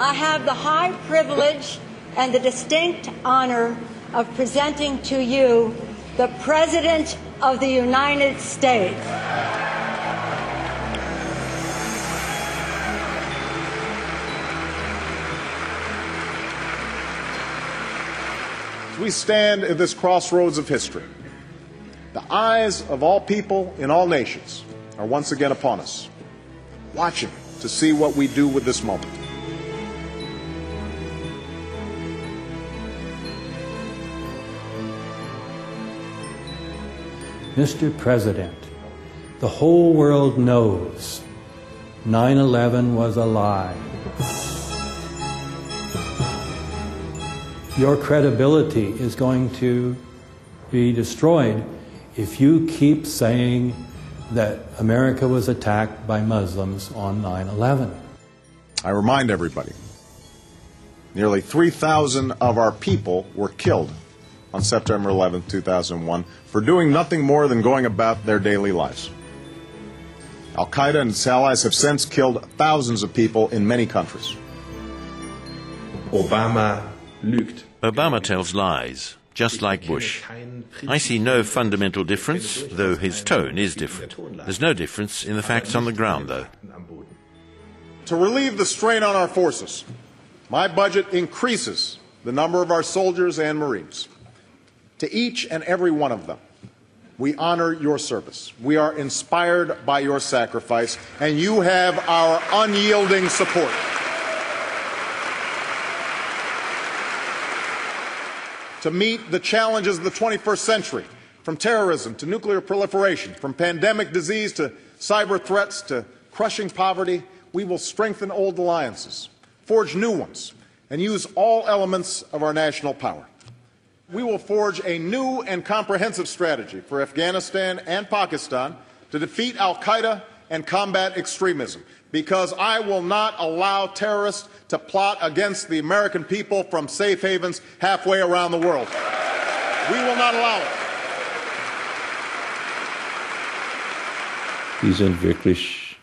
I have the high privilege and the distinct honor of presenting to you the President of the United States. We stand at this crossroads of history. The eyes of all people in all nations are once again upon us, watching to see what we do with this moment. Mr. President, the whole world knows 9/11 was a lie. Your credibility is going to be destroyed if you keep saying that America was attacked by Muslims on 9/11. I remind everybody, nearly 3,000 of our people were killed on September 11, 2001, for doing nothing more than going about their daily lives. Al-Qaeda and its allies have since killed thousands of people in many countries. Obama tells lies, just like Bush. I see no fundamental difference, though his tone is different. There's no difference in the facts on the ground, though. To relieve the strain on our forces, my budget increases the number of our soldiers and Marines. To each and every one of them, we honor your service. We are inspired by your sacrifice, and you have our unyielding support. To meet the challenges of the 21st century, from terrorism to nuclear proliferation, from pandemic disease to cyber threats to crushing poverty, we will strengthen old alliances, forge new ones, and use all elements of our national power. We will forge a new and comprehensive strategy for Afghanistan and Pakistan to defeat al-Qaeda and combat extremism, because I will not allow terrorists to plot against the American people from safe havens halfway around the world. We will not allow it. Die sind wirklich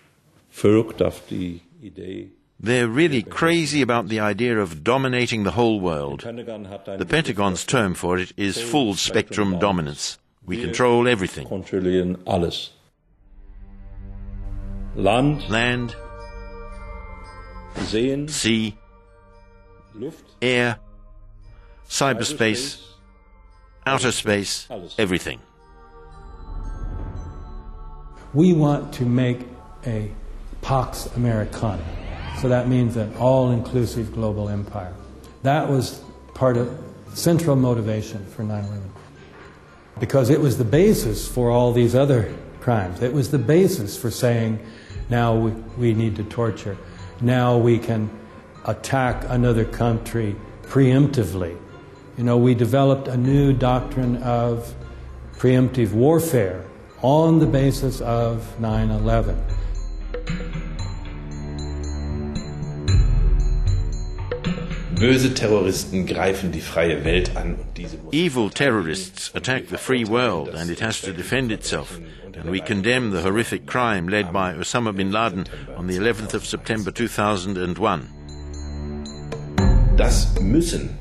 verrückt auf die Idee. They're really crazy about the idea of dominating the whole world. The Pentagon's term for it is full-spectrum dominance. We control everything. Kontrollieren alles. Land, Seen, sea, Luft, air, cyberspace, outer space, everything. We want to make a Pax Americana. So that means an all-inclusive global empire. That was part of central motivation for 9/11. Because it was the basis for all these other crimes. It was the basis for saying, now we need to torture. Now we can attack another country preemptively. You know, we developed a new doctrine of preemptive warfare on the basis of 9/11. Böse Terroristen greifen die freie Welt an und diese muss Evil terrorists attack the free world and it has to defend itself. And we condemn the horrific crime led by Osama bin Laden on the 11th of September 2001. Das müssen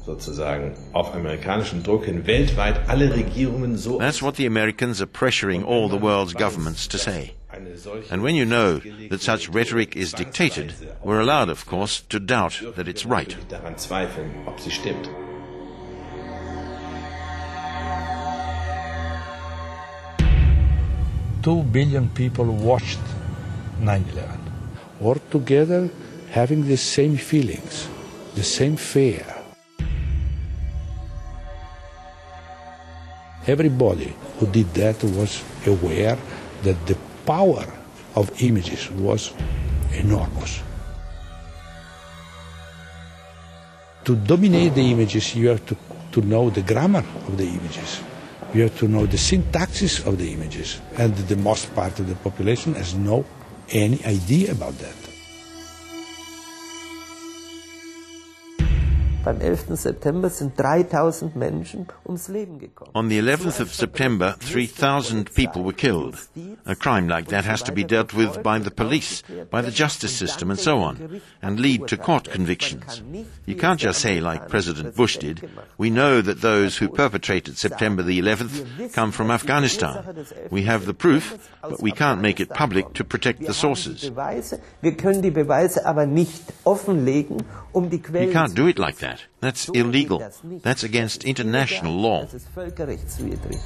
sozusagen auf amerikanischen Druck hin weltweit alle Regierungen so. That's what the Americans are pressuring all the world's governments to say. And when you know that such rhetoric is dictated, we're allowed, of course, to doubt that it's right. Daran zweifeln, ob sie stimmt. Two billion people watched 9/11. All together having the same feelings, the same fear. Everybody who did that was aware that the power of images was enormous. To dominate the images, you have to know the grammar of the images. You have to know the syntaxes of the images. And the most part of the population has no any idea about that. Beim 11. September sind 3000 Menschen ums Leben gekommen. On the 11th of September, 3,000 people were killed. A crime like that has to be dealt with by the police, by the justice system and so on, and lead to court convictions. You can't just say, like President Bush did, we know that those who perpetrated September the 11th come from Afghanistan. We have the proof, but we can't make it public to protect the sources. Wir können die Beweise aber nicht offenlegen, die Quellen. You can't do it like that. That's illegal. That's against international law. Das ist völkerrechtswidrig.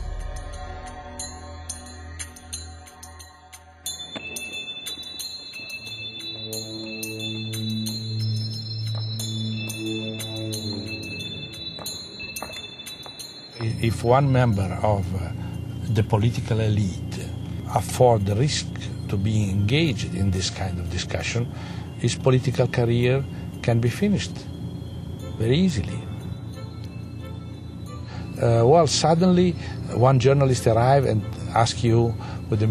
If one member of the political elite afford the risk to be engaged in this kind of discussion, his political career can be finished very easily. Well, suddenly one journalist arrives and asks you with the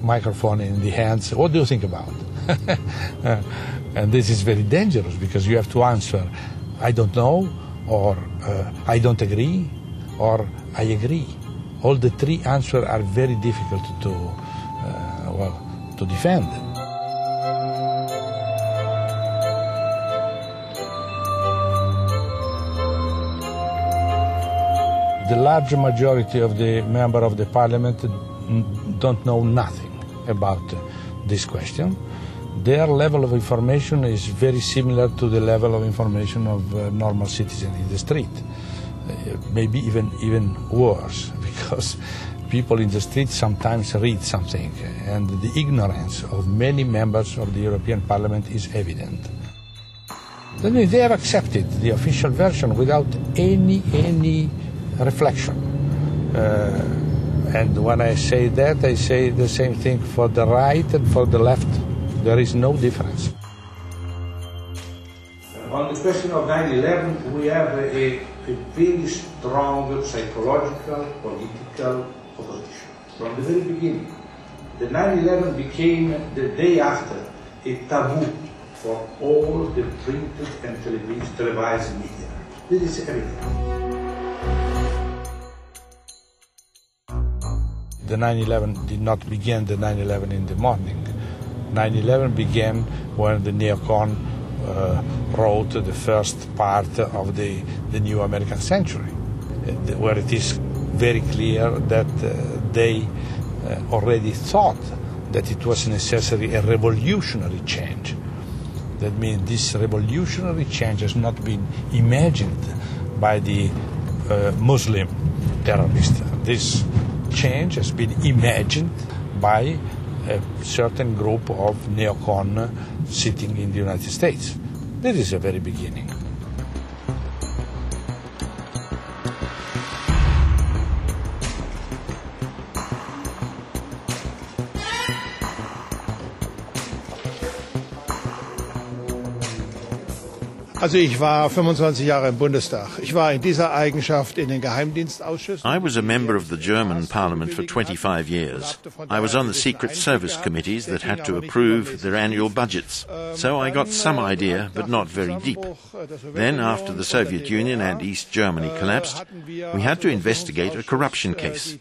microphone in the hands, what do you think about? And this is very dangerous because you have to answer, I don't know, or I don't agree, or I agree. All the three answers are very difficult to defend. The large majority of the members of the parliament don't know nothing about this question. Their level of information is very similar to the level of information of normal citizen in the street. Maybe even worse, because people in the street sometimes read something, and the ignorance of many members of the European Parliament is evident. They have accepted the official version without any reflection. And when I say that, I say the same thing for the right and for the left. There is no difference. On the question of 9/11, we have a very strong psychological, political opposition. From the very beginning, the 9/11 became the day after a taboo for all the printed and televised media. This is everything. The 9/11 did not begin the 9/11 in the morning. 9/11 began when the neocon wrote the first part of the new American century, where it is very clear that they already thought that it was necessary a revolutionary change. That means this revolutionary change has not been imagined by the Muslim terrorists. This change has been imagined by a certain group of neocon sitting in the United States. This is the very beginning. Also ich war 25 Jahre im Bundestag. Ich war in dieser Eigenschaft in den Geheimdienstausschüssen. I was a member of the German parliament for 25 years. I was on the secret service committees that had to approve their annual budgets. So I got some idea, but not very deep. Then, after the Soviet Union and East Germany collapsed, we had to investigate a corruption case.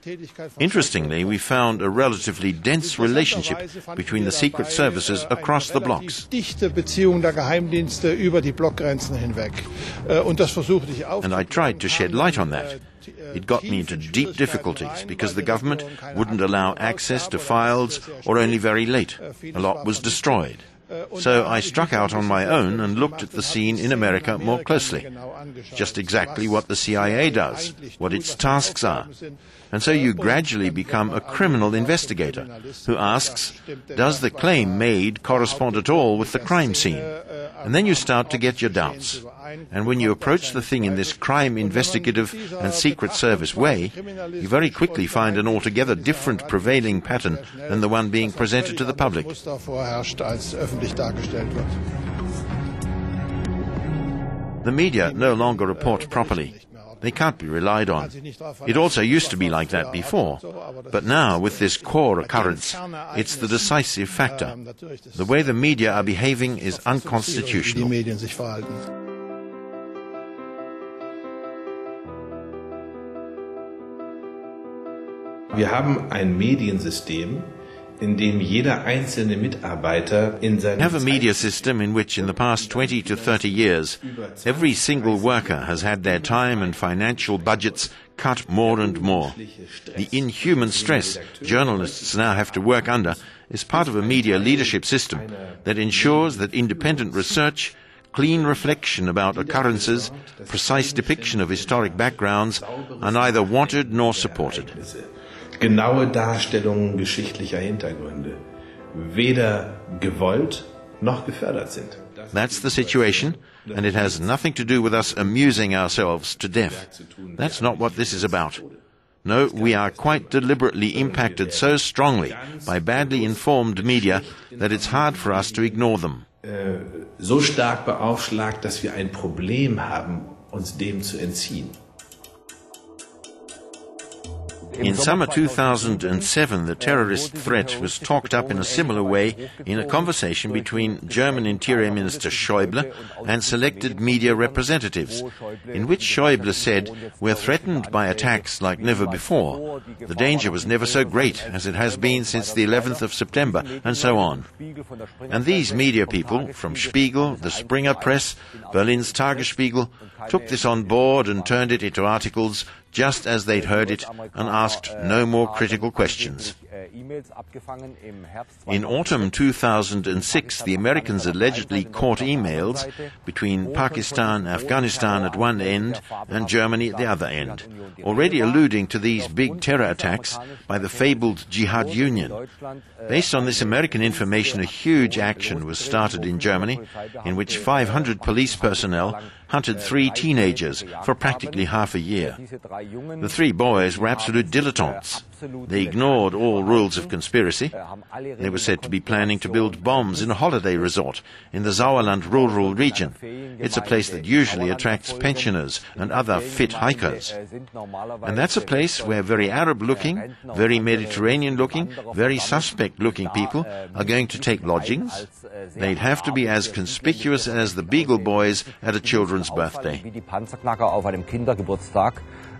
Interestingly, we found a relatively dense relationship between the secret services across the blocks. Dichte Beziehung der Geheimdienste über die Blockgrenzen hinweg. And I tried to shed light on that. It got me into deep difficulties because the government wouldn't allow access to files or only very late. A lot was destroyed. So I struck out on my own and looked at the scene in America more closely. Just exactly what the CIA does, what its tasks are. And so you gradually become a criminal investigator who asks, does the claim made correspond at all with the crime scene? And then you start to get your doubts. And when you approach the thing in this crime investigative and secret service way, you very quickly find an altogether different prevailing pattern than the one being presented to the public. The media no longer report properly. They can't be relied on. It also used to be like that before, but now with this core occurrence, it's the decisive factor. The way the media are behaving is unconstitutional. Wir haben ein Mediensystem, in dem jeder einzelne Mitarbeiter in seinem have a media system in which in the past 20 to 30 years every single worker has had their time and financial budgets cut more and more. The inhuman stress journalists now have to work under is part of a media leadership system that ensures that independent research, clean reflection about occurrences, precise depiction of historic backgrounds are neither wanted nor supported. Genaue Darstellungen geschichtlicher Hintergründe weder gewollt noch gefördert sind. That's the situation, and it has nothing to do with us amusing ourselves to death. That's not what this is about. No, we are quite deliberately impacted so strongly by badly informed media that it's hard for us to ignore them. So stark beaufschlagt, dass wir ein Problem haben, uns dem zu entziehen. In summer 2007, the terrorist threat was talked up in a similar way in a conversation between German Interior Minister Schäuble and selected media representatives, in which Schäuble said, "We're threatened by attacks like never before. The danger was never so great as it has been since the 11th of September, and so on." And these media people, from Spiegel, the Springer Press, Berlin's Tagesspiegel, took this on board and turned it into articles just as they'd heard it and asked no more critical questions. In autumn 2006, the Americans allegedly caught emails between Pakistan, Afghanistan at one end and Germany at the other end, already alluding to these big terror attacks by the fabled Jihad Union. Based on this American information, a huge action was started in Germany, in which 500 police personnel hunted 3 teenagers for practically half a year. The 3 boys were absolute dilettantes. They ignored all rules of conspiracy. They were said to be planning to build bombs in a holiday resort in the Sauerland rural region. It's a place that usually attracts pensioners and other fit hikers. And that's a place where very Arab-looking, very Mediterranean-looking, very suspect-looking people are going to take lodgings. They'd have to be as conspicuous as the Beagle Boys at a children's birthday.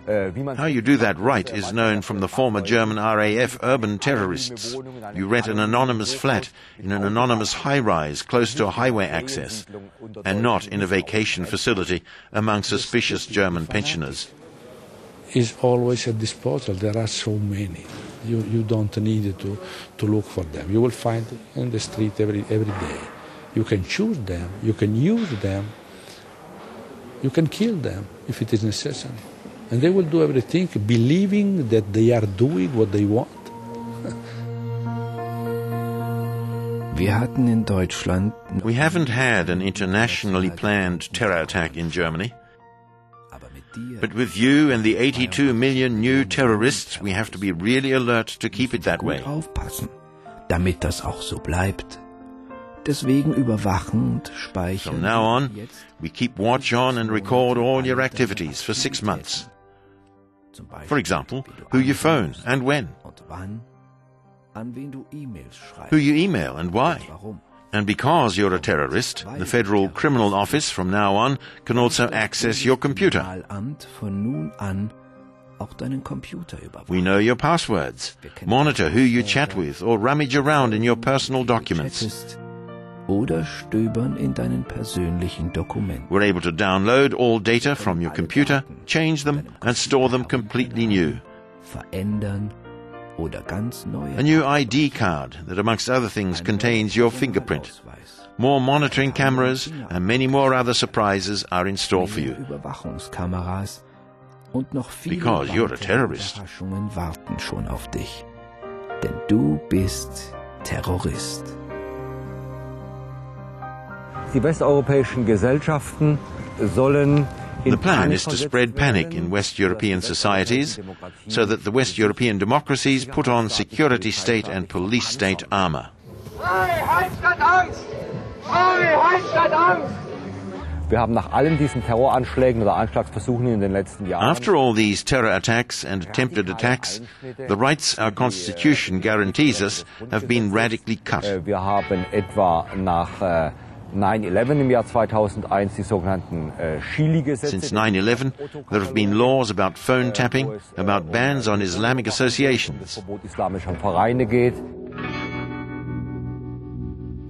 How you do that right is known from the former German RAF urban terrorists. You rent an anonymous flat in an anonymous high-rise close to a highway access, and not in a vacation facility among suspicious German pensioners. Is always at disposal. There are so many. You don't need to look for them. You will find in the street every day. You can choose them. You can use them. You can kill them if it is necessary. And they will do everything believing that they are doing what they want. We haven't had an internationally planned terror attack in Germany. But with you and the 82 million new terrorists, we have to be really alert to keep it that way. From now on, we keep watch on and record all your activities for 6 months. For example, who you phone and when. Who you email and why. And because you're a terrorist, the Federal Criminal Office from now on can also access your computer. We know your passwords, monitor who you chat with, or rummage around in your personal documents. Oder stöbern in deinen persönlichen Dokumenten. We're able to download all data from your computer, change them, and store them completely new. Verändern oder ganz neue. A new ID card that, amongst other things, contains your fingerprint. More monitoring cameras and many more other surprises are in store for you. Überwachungskameras und noch viele Because you're a terrorist. Überraschungen warten schon auf dich. Denn du bist Terrorist. Die westeuropäischen Gesellschaften sollen The plan is to spread panic in West European societies so that the West European democracies put on security state and police state armor. Wir haben nach allen diesen Terroranschlägen oder Anschlagsversuchen in den letzten Jahren. After all these terror attacks and attempted attacks, the rights our constitution guarantees us have been radically cut. Wir haben etwa nach 9/11 im Jahr 2001 die sogenannten Chili-Gesetze. Since 9/11, there have been laws about phone tapping, about bans on Islamic associations. Verbot islamischer Vereine geht.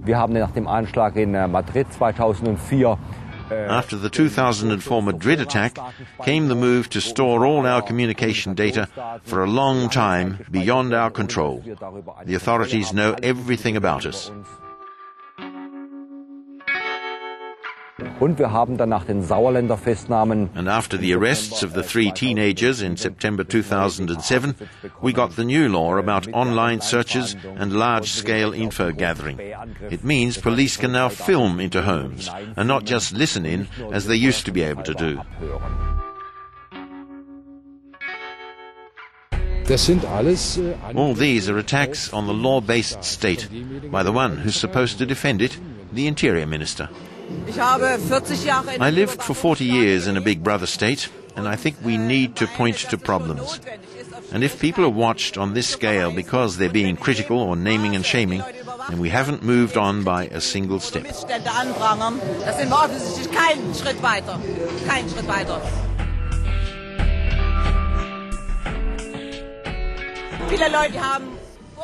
Wir haben nach dem Anschlag in Madrid 2004 After the 2004 Madrid attack came the move to store all our communication data for a long time beyond our control. The authorities know everything about us. Und wir haben dann nach den Sauerländer Festnahmen And after the arrests of the 3 teenagers in September 2007, we got the new law about online searches and large-scale info gathering. It means police can now film into homes and not just listen in as they used to be able to do. All these are attacks on the law-based state by the one who's supposed to defend it, the Interior Minister. I lived for 40 years in a Big Brother state, and I think we need to point to problems. And if people are watched on this scale because they're being critical or naming and shaming, then we haven't moved on by a single step.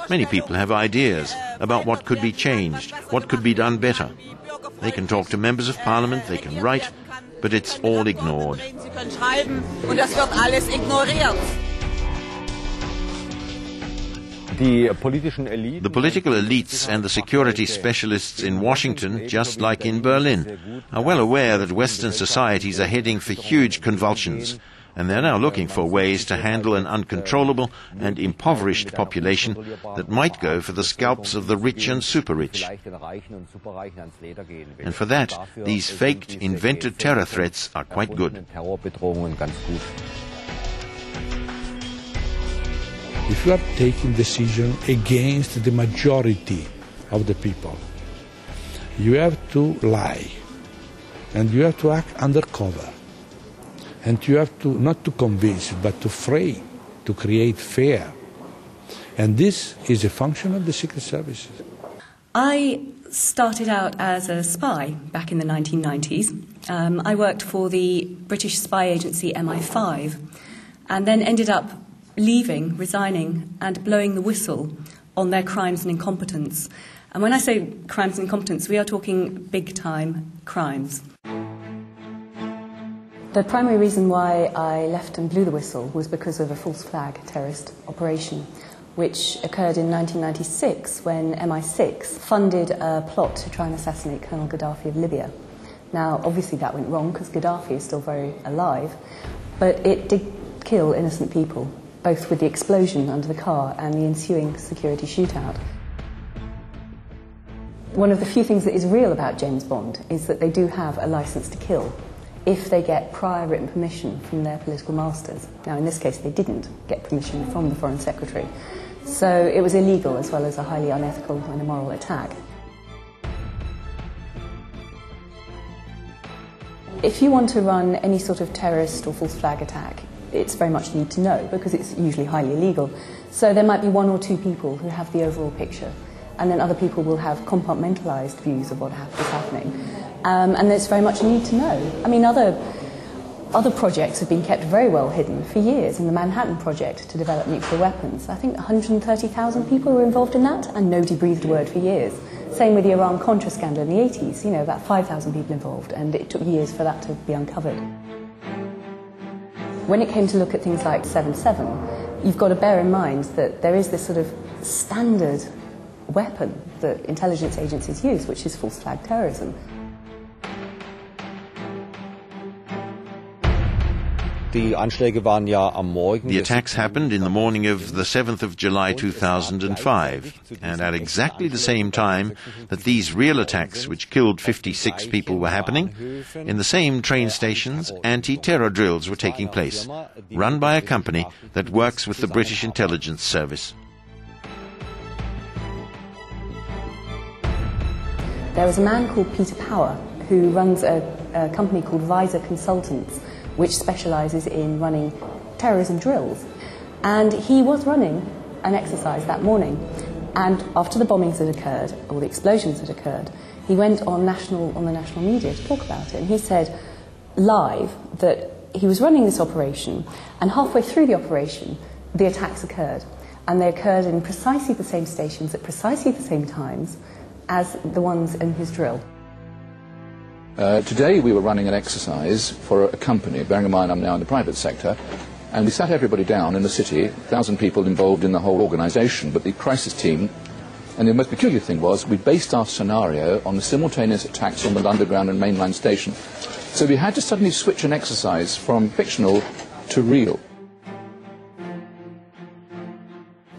Many people have ideas about what could be changed, what could be done better. They can talk to members of parliament, they can write, but it's all ignored. The political elites and the security specialists in Washington, just like in Berlin, are well aware that Western societies are heading for huge convulsions, and they're now looking for ways to handle an uncontrollable and impoverished population that might go for the scalps of the rich and super-rich. And for that, these faked, invented terror threats are quite good. If you are taking decision against the majority of the people, you have to lie, and you have to act undercover. And you have to, not to convince, but to frame, to create fear. And this is a function of the secret services. I started out as a spy back in the 1990s. I worked for the British spy agency MI5 and then ended up leaving, resigning, and blowing the whistle on their crimes and incompetence. And when I say crimes and incompetence, we are talking big-time crimes. The primary reason why I left and blew the whistle was because of a false flag terrorist operation, which occurred in 1996 when MI6 funded a plot to try and assassinate Colonel Gaddafi of Libya. Now, obviously that went wrong because Gaddafi is still very alive, but it did kill innocent people, both with the explosion under the car and the ensuing security shootout. One of the few things that is real about James Bond is that they do have a license to kill if they get prior written permission from their political masters. Now, in this case, they didn't get permission from the Foreign Secretary. So it was illegal as well as a highly unethical and immoral attack. If you want to run any sort of terrorist or false flag attack, it's very much need to know because it's usually highly illegal. So there might be 1 or 2 people who have the overall picture, and then other people will have compartmentalised views of what is happening. And there's very much a need to know. I mean, other projects have been kept very well hidden for years. In the Manhattan Project to develop nuclear weapons, I think 130,000 people were involved in that, and nobody breathed a word for years. Same with the Iran-Contra scandal in the 80s, you know, about 5,000 people involved, and it took years for that to be uncovered. When it came to look at things like 7/7, you've got to bear in mind that there is this sort of standard weapon that intelligence agencies use, which is false flag terrorism. The attacks happened in the morning of the 7th of July 2005, and at exactly the same time that these real attacks, which killed 56 people, were happening, in the same train stations, anti-terror drills were taking place, run by a company that works with the British Intelligence Service. There was a man called Peter Power who runs a company called Visor Consultants, which specialises in running terrorism drills. And he was running an exercise that morning And after the bombings had occurred, or the explosions had occurred, he went on the national media to talk about it. And he said live that he was running this operation, and halfway through the operation, the attacks occurred. And they occurred in precisely the same stations at precisely the same times as the ones in his drill. Today we were running an exercise for a company, bearing in mind I'm now in the private sector, and we sat everybody down in the city, 1,000 people involved in the whole organisation, but the crisis team, and the most peculiar thing was we based our scenario on the simultaneous attacks on the underground and mainline station. So we had to suddenly switch an exercise from fictional to real.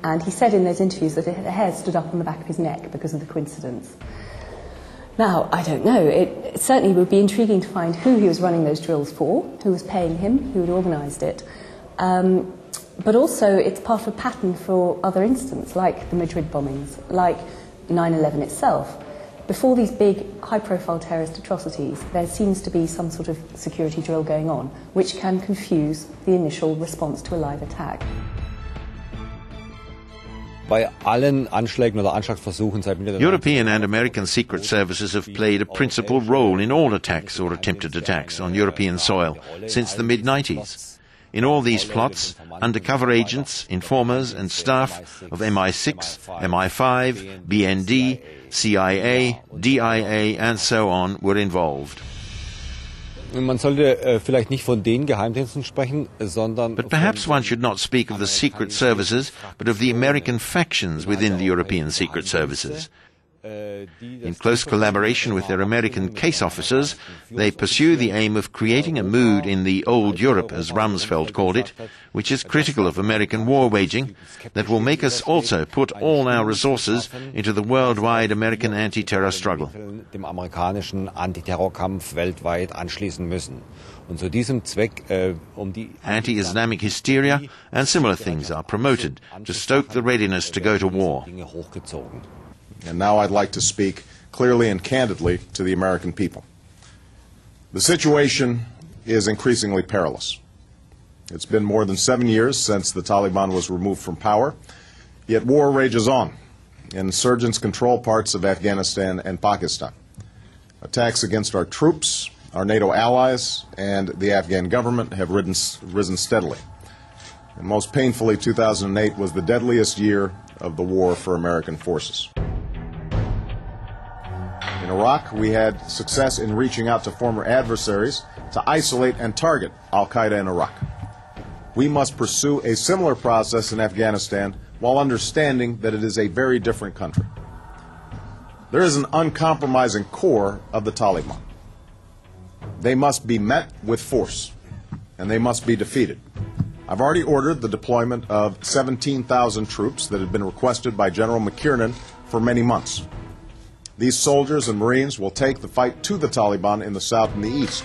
And he said in those interviews that the hair stood up on the back of his neck because of the coincidence. Now, I don't know. It certainly would be intriguing to find who he was running those drills for, who was paying him, who had organised it. But also, it's part of a pattern for other incidents, like the Madrid bombings, like 9/11 itself. Before these big, high-profile terrorist atrocities, there seems to be some sort of security drill going on, which can confuse the initial response to a live attack. European and American secret services have played a principal role in all attacks or attempted attacks on European soil since the mid-90s. In all these plots, undercover agents, informers and staff of MI6, MI5, BND, CIA, DIA and so on were involved. Man sollte vielleicht nicht von den Geheimdiensten sprechen, sondern... But perhaps one should not speak of the secret services, but of the American factions within the European secret services. In close collaboration with their American case officers, they pursue the aim of creating a mood in the old Europe, as Rumsfeld called it, which is critical of American war waging, that will make us also put all our resources into the worldwide American anti-terror struggle. Dem amerikanischen Antiterrorkampf weltweit anschließen müssen. Und zu diesem Zweck, die anti-Islamic hysteria and similar things are promoted to stoke the readiness to go to war. And now I'd like to speak clearly and candidly to the American people. The situation is increasingly perilous. It's been more than 7 years since the Taliban was removed from power, yet war rages on. Insurgents control parts of Afghanistan and Pakistan. Attacks against our troops, our NATO allies, and the Afghan government have risen steadily. And most painfully, 2008 was the deadliest year of the war for American forces. In Iraq, we had success in reaching out to former adversaries to isolate and target al-Qaeda in Iraq. We must pursue a similar process in Afghanistan while understanding that it is a very different country. There is an uncompromising core of the Taliban. They must be met with force, and they must be defeated. I've already ordered the deployment of 17,000 troops that had been requested by General McKiernan for many months. These soldiers and Marines will take the fight to the Taliban in the south and the east.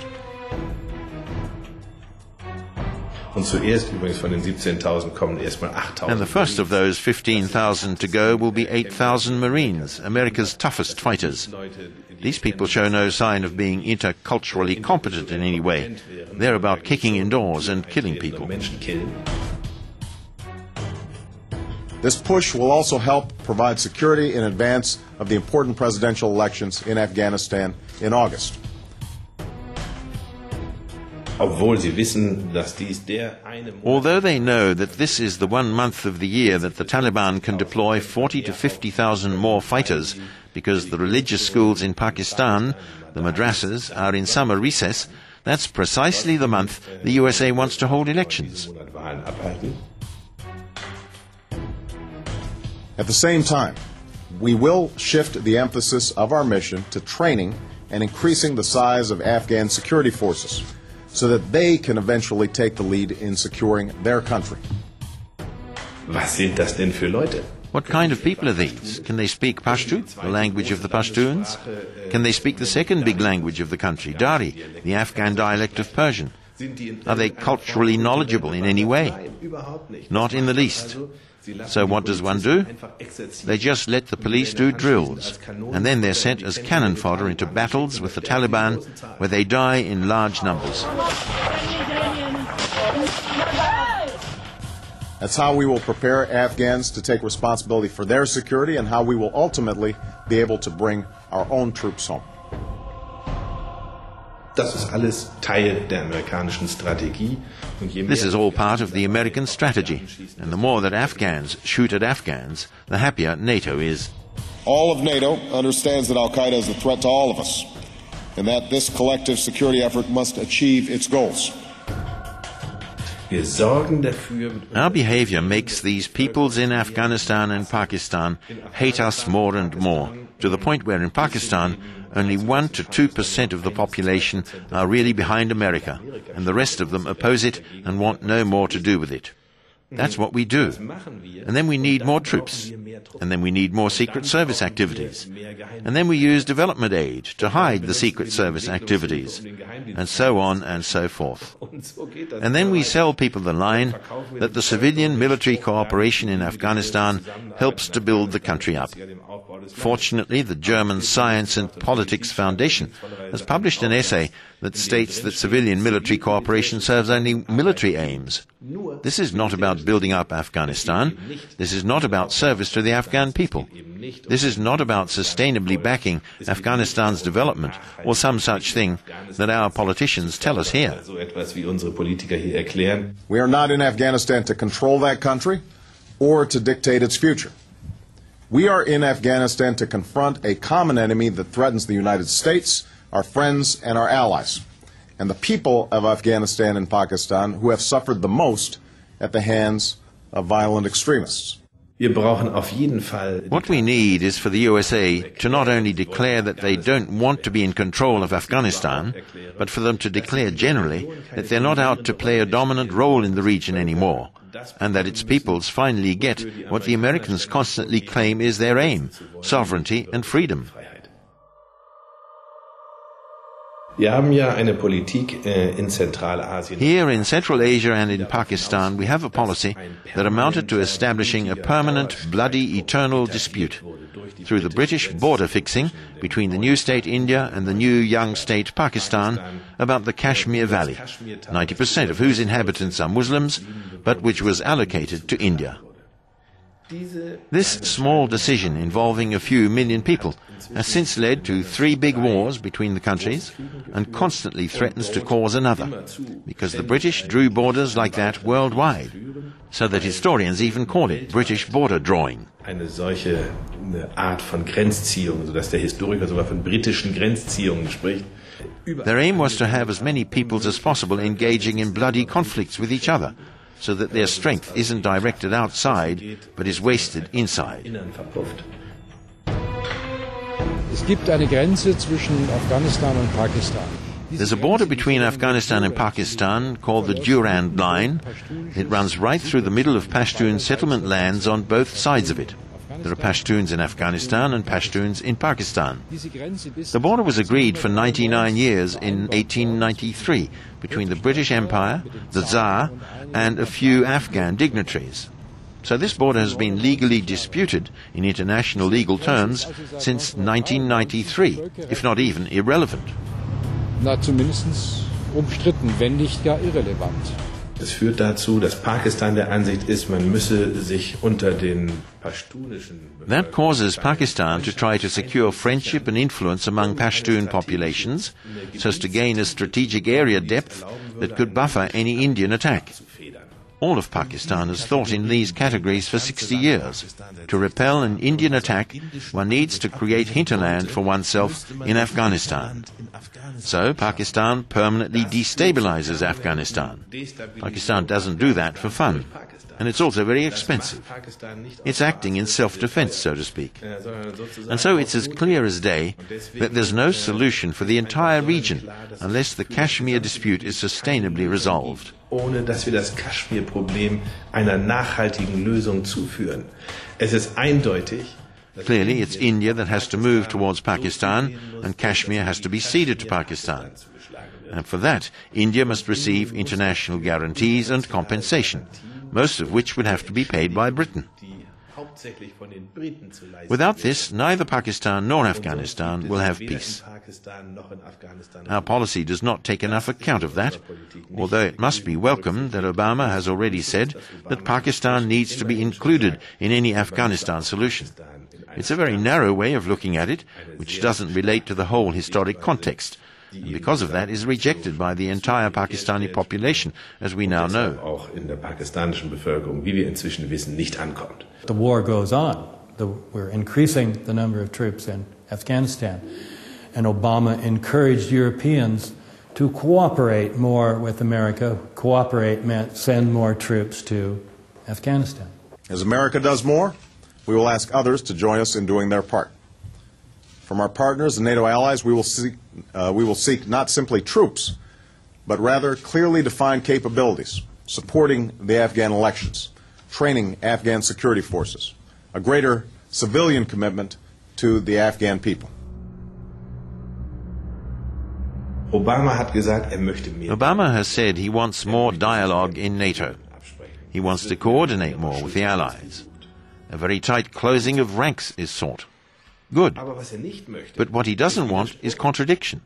Und zuerst übrigens von den 17.000 kommen erstmal 8.000. And the first of those 15,000 to go will be 8,000 Marines, America's toughest fighters. These people show no sign of being interculturally competent in any way. They're about kicking indoors and killing people. This push will also help provide security in advance of the important presidential elections in Afghanistan in August. Although they know that this is the 1 month of the year that the Taliban can deploy 40 to 50,000 more fighters because the religious schools in Pakistan, the madrasas, are in summer recess, that's precisely the month the USA wants to hold elections. At the same time, we will shift the emphasis of our mission to training and increasing the size of Afghan security forces so that they can eventually take the lead in securing their country. Was sind das denn für Leute? What kind of people are these? Can they speak Pashto, the language of the Pashtuns? Can they speak the second big language of the country, Dari, the Afghan dialect of Persian? Are they culturally knowledgeable in any way? Not in the least. So what does one do? They just let the police do drills, and then they're sent as cannon fodder into battles with the Taliban, where they die in large numbers. That's how we will prepare Afghans to take responsibility for their security and how we will ultimately be able to bring our own troops home. Das ist alles Teil der amerikanischen Strategie. This is all part of the American strategy, and the more that Afghans shoot at Afghans, the happier NATO is. All of NATO understands that Al-Qaeda is a threat to all of us, and that this collective security effort must achieve its goals. Our behavior makes these peoples in Afghanistan and Pakistan hate us more and more, to the point where in Pakistan only 1 to 2% of the population are really behind America, and the rest of them oppose it and want no more to do with it. That's what we do. And then we need more troops. And then we need more Secret Service activities. And then we use development aid to hide the Secret Service activities. And so on and so forth. And then we sell people the line that the civilian-military cooperation in Afghanistan helps to build the country up. Fortunately, the German Science and Politics Foundation has published an essay that states that civilian-military cooperation serves only military aims. This is not about building up Afghanistan. This is not about service to the Afghan people. This is not about sustainably backing Afghanistan's development or some such thing that our politicians tell us here. We are not in Afghanistan to control that country or to dictate its future. We are in Afghanistan to confront a common enemy that threatens the United States, our friends, and our allies, and the people of Afghanistan and Pakistan who have suffered the most at the hands of violent extremists. What we need is for the USA to not only declare that they don't want to be in control of Afghanistan, but for them to declare generally that they're not out to play a dominant role in the region anymore, and that its peoples finally get what the Americans constantly claim is their aim, sovereignty and freedom. Wir haben ja eine Politik in Zentralasien. Here in Central Asia and in Pakistan, we have a policy that amounted to establishing a permanent, bloody, eternal dispute through the British border fixing between the new state India and the new young state Pakistan about the Kashmir Valley, 90% of whose inhabitants are Muslims, but which was allocated to India. This small decision involving a few million people has since led to 3 big wars between the countries and constantly threatens to cause another, because the British drew borders like that worldwide, so that historians even call it British border drawing. Eine solche Art von Grenzziehung, sodass der Historiker sogar von britischen Grenzziehungen spricht. Their aim was to have as many peoples as possible engaging in bloody conflicts with each other, so that their strength isn't directed outside, but is wasted inside. Es gibt eine Grenze zwischen Afghanistan und Pakistan. There's a border between Afghanistan and Pakistan called the Durand Line. It runs right through the middle of Pashtun settlement lands on both sides of it. There are Pashtuns in Afghanistan and Pashtuns in Pakistan. The border was agreed for 99 years in 1893 between the British Empire, the Tsar, and a few Afghan dignitaries. So this border has been legally disputed in international legal terms since 1993, if not even irrelevant. Na, zumindest umstritten, wenn nicht gar irrelevant. Das führt dazu, dass Pakistan der Ansicht ist, man müsse sich unter den pashtunischen... That causes Pakistan to try to secure friendship and influence among Pashtun populations, so as to gain a strategic area depth that could buffer any Indian attack. All of Pakistan has thought in these categories for 60 years. To repel an Indian attack, one needs to create hinterland for oneself in Afghanistan. So Pakistan permanently destabilizes Afghanistan. Pakistan doesn't do that for fun. And it's also very expensive. It's acting in self-defense, so to speak. And so it's as clear as day that there's no solution for the entire region unless the Kashmir dispute is sustainably resolved. Ohne dass wir das Kaschmir-Problem einer nachhaltigen Lösung zuführen. Es ist eindeutig. Clearly, it's India that has to move towards Pakistan, and Kashmir has to be ceded to Pakistan. And for that, India must receive international guarantees and compensation, most of which would have to be paid by Britain. Without this, neither Pakistan nor Afghanistan will have peace. Our policy does not take enough account of that, although it must be welcomed that Obama has already said that Pakistan needs to be included in any Afghanistan solution. It's a very narrow way of looking at it, which doesn't relate to the whole historic context, and because of that is rejected by the entire Pakistani population, as we now know. The war goes on. We're increasing the number of troops in Afghanistan, and Obama encouraged Europeans to cooperate more with America. Cooperate meant send more troops to Afghanistan. As America does more, we will ask others to join us in doing their part. From our partners and NATO allies, we will seek not simply troops, but rather clearly defined capabilities, supporting the Afghan elections, training Afghan security forces, a greater civilian commitment to the Afghan people. Obama has said he wants more dialogue in NATO. He wants to coordinate more with the allies. A very tight closing of ranks is sought. Good. But what he doesn't want is contradiction.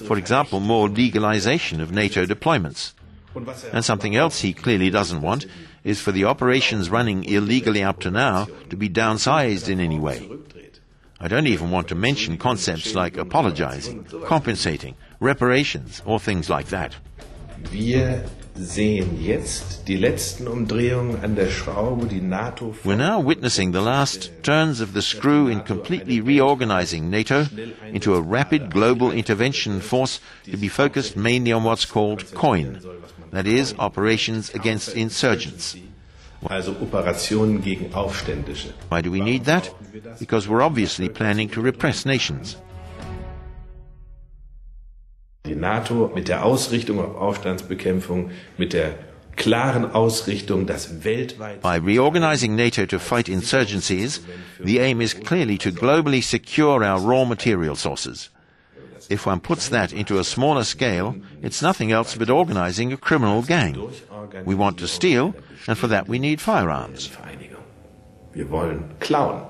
For example, more legalization of NATO deployments. And something else he clearly doesn't want is for the operations running illegally up to now to be downsized in any way. I don't even want to mention concepts like apologizing, compensating, reparations, or things like that. We're now witnessing the last turns of the screw in completely reorganizing NATO into a rapid global intervention force to be focused mainly on what's called COIN, that is, operations against insurgents. Why do we need that? Because we're obviously planning to repress nations. Die NATO mit der Ausrichtung auf Aufstandsbekämpfung, mit der klaren Ausrichtung, dass weltweit... By reorganizing NATO to fight insurgencies, the aim is clearly to globally secure our raw material sources. If one puts that into a smaller scale, it's nothing else but organizing a criminal gang. We want to steal, and for that we need firearms. Wir wollen klauen,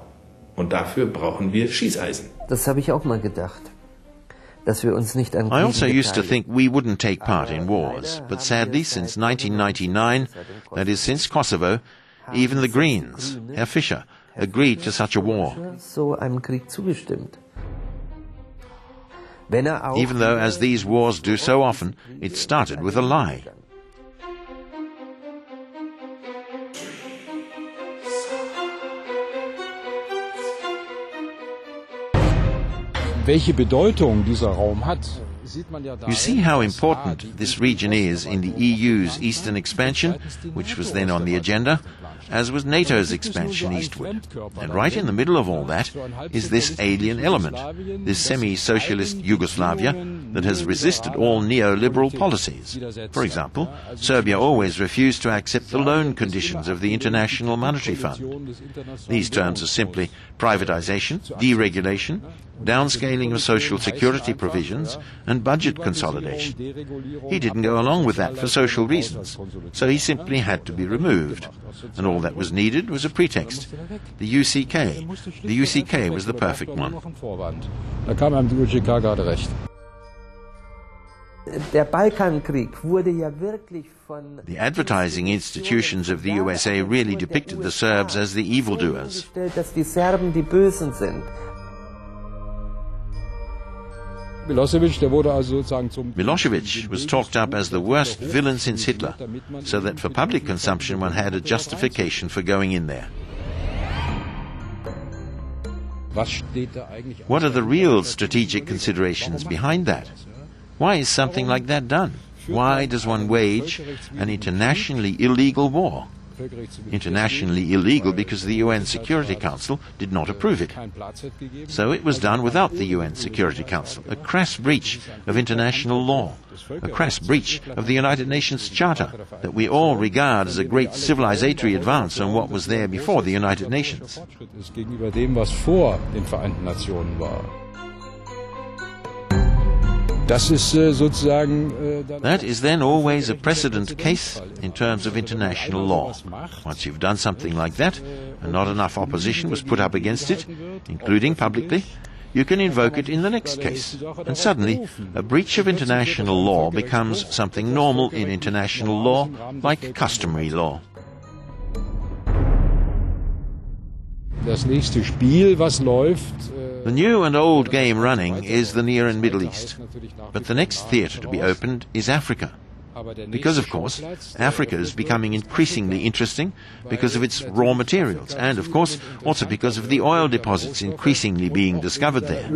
und dafür brauchen wir Schießeisen. Das habe ich auch mal gedacht. I also used to think we wouldn't take part in wars, but sadly, since 1999, that is, since Kosovo, even the Greens, Herr Fischer, agreed to such a war. Even though, as these wars do so often, it started with a lie. Welche Bedeutung dieser Raum hat, sieht man ja You see how important this region is in the EU's eastern expansion, which was then on the agenda, as was NATO's expansion eastward. And right in the middle of all that is this alien element, this semi-socialist Yugoslavia that has resisted all neoliberal policies. For example, Serbia always refused to accept the loan conditions of the International Monetary Fund. These terms are simply privatization, deregulation, downscaling of social security provisions, and budget consolidation. He didn't go along with that for social reasons, so he simply had to be removed. And all that was needed was a pretext. The UCK. The UCK was the perfect one. Da kam einem die UCK gerade recht. The advertising institutions of the USA really depicted the Serbs as the evildoers. Milosevic was talked up as the worst villain since Hitler, so that for public consumption one had a justification for going in there. What are the real strategic considerations behind that? Why is something like that done? Why does one wage an internationally illegal war? Internationally illegal because the UN Security Council did not approve it. So it was done without the UN Security Council, a crass breach of international law, a crass breach of the United Nations Charter that we all regard as a great civilizatory advance on what was there before the United Nations. That is then always a precedent case in terms of international law. Once you've done something like that, and not enough opposition was put up against it, including publicly, you can invoke it in the next case. And suddenly, a breach of international law becomes something normal in international law, like customary law. The new and old game running is the Near and Middle East. But the next theatre to be opened is Africa. Because, of course, Africa is becoming increasingly interesting because of its raw materials and, of course, also because of the oil deposits increasingly being discovered there.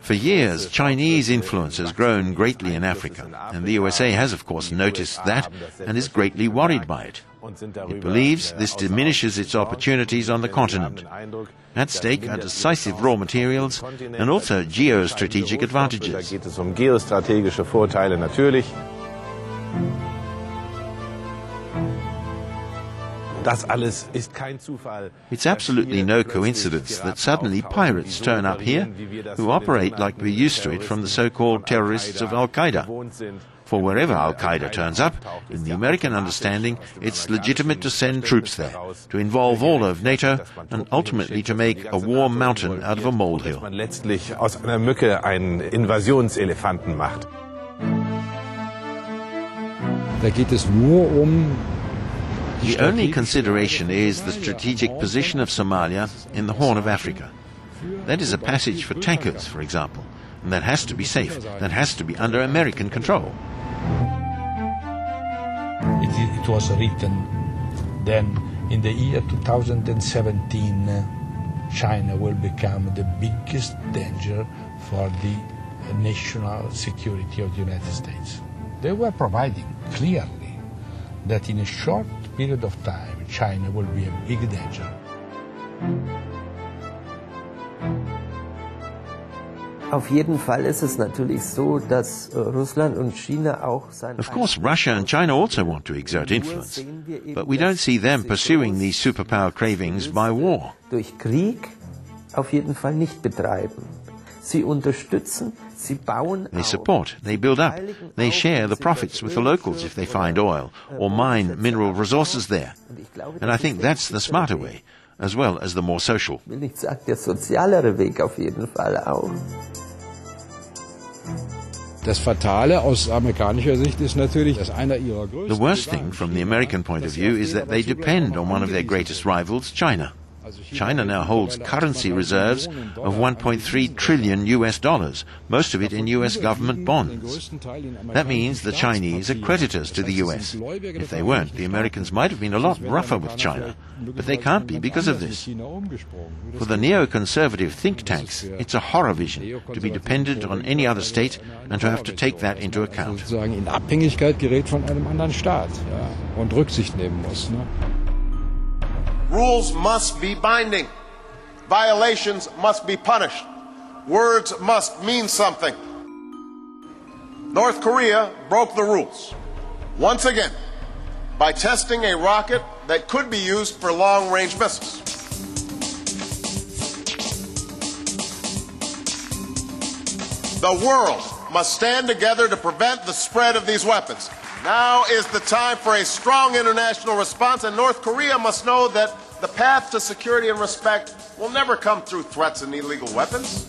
For years, Chinese influence has grown greatly in Africa, and the USA has, of course, noticed that and is greatly worried by it. It believes this diminishes its opportunities on the continent. At stake are decisive raw materials and also geostrategic advantages. It's absolutely no coincidence that suddenly pirates turn up here who operate like we're used to it from the so-called terrorists of Al-Qaeda. For wherever Al-Qaeda turns up, in the American understanding, it's legitimate to send troops there, to involve all of NATO, and ultimately to make a war mountain out of a molehill. The only consideration is the strategic position of Somalia in the Horn of Africa. That is a passage for tankers, for example, and that has to be safe. That has to be under American control. It was written then in the year 2017, China will become the biggest danger for the national security of the United States. They were providing clearly that in a short period of time, China will be a big danger. Auf jeden Fall ist es natürlich so, dass Russland und China auch sein. Of course, Russia and China also want to exert influence, but we don't see them pursuing these superpower cravings by war. Durch Krieg auf jeden Fall nicht betreiben. Sie unterstützen, sie bauen They support, they build up, they share the profits with the locals if they find oil or mine mineral resources there. And I think that's the smarter way, as well as the more social. Ich will nicht sagen, der sozialere Weg auf jeden Fall auch. Das Fatale aus amerikanischer Sicht ist natürlich, dass einer ihrer größten... The worst thing from the American point of view is that they depend on one of their greatest rivals, China. China now holds currency reserves of $1.3 trillion, most of it in US government bonds. That means the Chinese are creditors to the US. If they weren't, the Americans might have been a lot rougher with China. But they can't be because of this. For the neoconservative think tanks, it's a horror vision to be dependent on any other state and to have to take that into account. In Abhängigkeit gerät von einem anderen Staat, und Rücksicht nehmen muss. Rules must be binding. Violations must be punished. Words must mean something. North Korea broke the rules, once again, by testing a rocket that could be used for long-range missiles. The world must stand together to prevent the spread of these weapons. Now is the time for a strong international response, and North Korea must know that the path to security and respect will never come through threats and illegal weapons.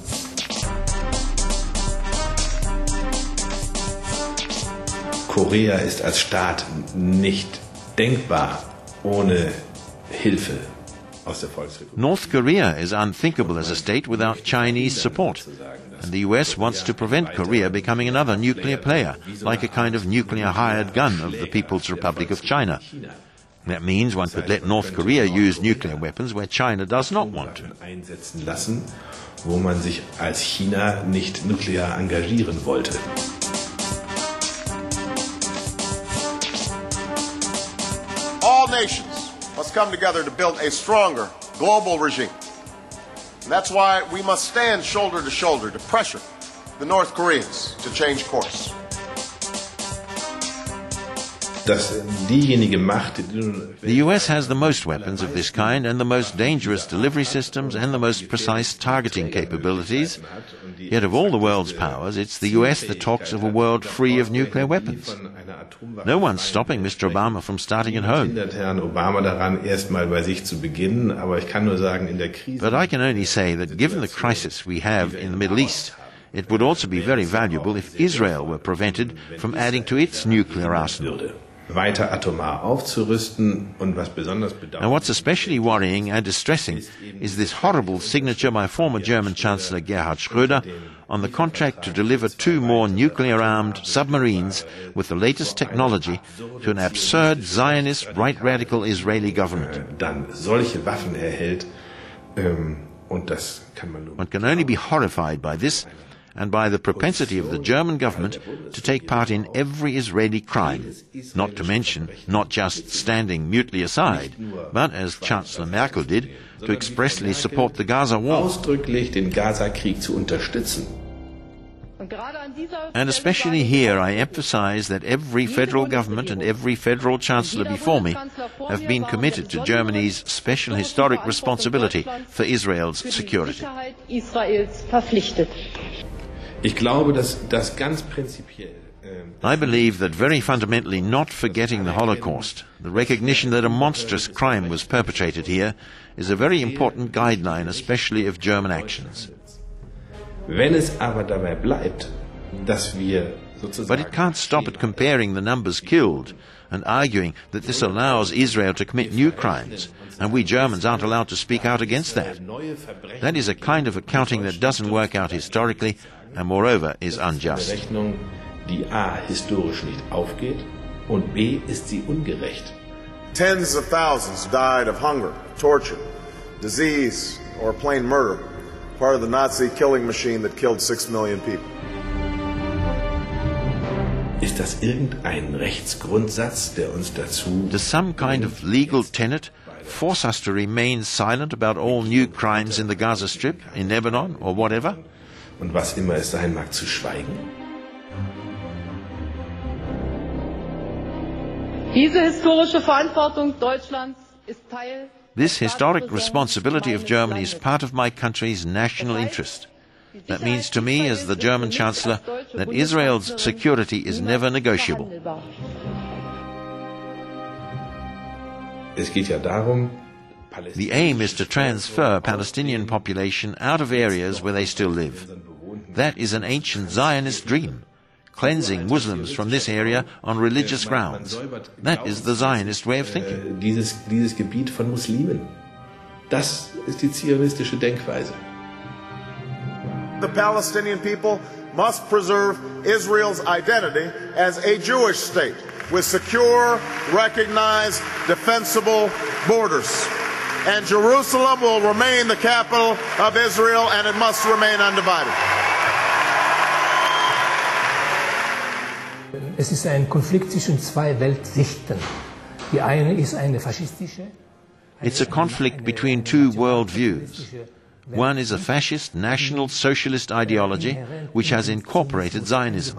Korea ist als Staat nicht denkbar ohne Hilfe aus der Volksrepublik. North Korea is unthinkable as a state without Chinese support. And the US wants to prevent Korea becoming another nuclear player, like a kind of nuclear hired gun of the People's Republic of China. That means one could let North Korea use nuclear weapons where China does not want to. Einsetzen lassen, wo man sich als China nicht nuklear engagieren wollte. All nations must come together to build a stronger global regime. And that's why we must stand shoulder to shoulder to pressure the North Koreans to change course. The US has the most weapons of this kind and the most dangerous delivery systems and the most precise targeting capabilities. Yet of all the world's powers, it's the US that talks of a world free of nuclear weapons. No one's stopping Mr. Obama from starting at home. But I can only say that given the crisis we have in the Middle East, it would also be very valuable if Israel were prevented from adding to its nuclear arsenal. And what's especially worrying and distressing is this horrible signature by former German Chancellor Gerhard Schröder on the contract to deliver 2 more nuclear-armed submarines with the latest technology to an absurd Zionist right radical Israeli government. One can only be horrified by this and by the propensity of the German government to take part in every Israeli crime, not to mention not just standing mutely aside, but, as Chancellor Merkel did, to expressly support the Gaza war. And especially here I emphasize that every federal government and every federal chancellor before me have been committed to Germany's special historic responsibility for Israel's security. I believe that very fundamentally not forgetting the Holocaust, the recognition that a monstrous crime was perpetrated here, is a very important guideline, especially of German actions. But it can't stop at comparing the numbers killed and arguing that this allows Israel to commit new crimes, and we Germans aren't allowed to speak out against that. That is a kind of accounting that doesn't work out historically, and moreover is unjust. Tens of thousands died of hunger, torture, disease, or plain murder, part of the Nazi killing machine that killed 6 million people. Does some kind of legal tenet force us to remain silent about all new crimes in the Gaza Strip, in Lebanon, or whatever? Und was immer es sein mag, zu schweigen? This historic responsibility of Germany is part of my country's national interest. That means to me, as the German Chancellor, that Israel's security is never negotiable. The aim is to transfer Palestinian population out of areas where they still live. That is an ancient Zionist dream, cleansing Muslims from this area on religious grounds. That is the Zionist way of thinking. Dieses Gebiet von Muslimen. Das ist die zionistische Denkweise. The Palestinian people must preserve Israel's identity as a Jewish state with secure, recognized, defensible borders. And Jerusalem will remain the capital of Israel, and it must remain undivided. Es ist ein Konflikt zwischen 2 Weltsichten. Die eine ist eine faschistische. It's a conflict between 2 worldviews. One is a fascist, national, socialist ideology which has incorporated Zionism.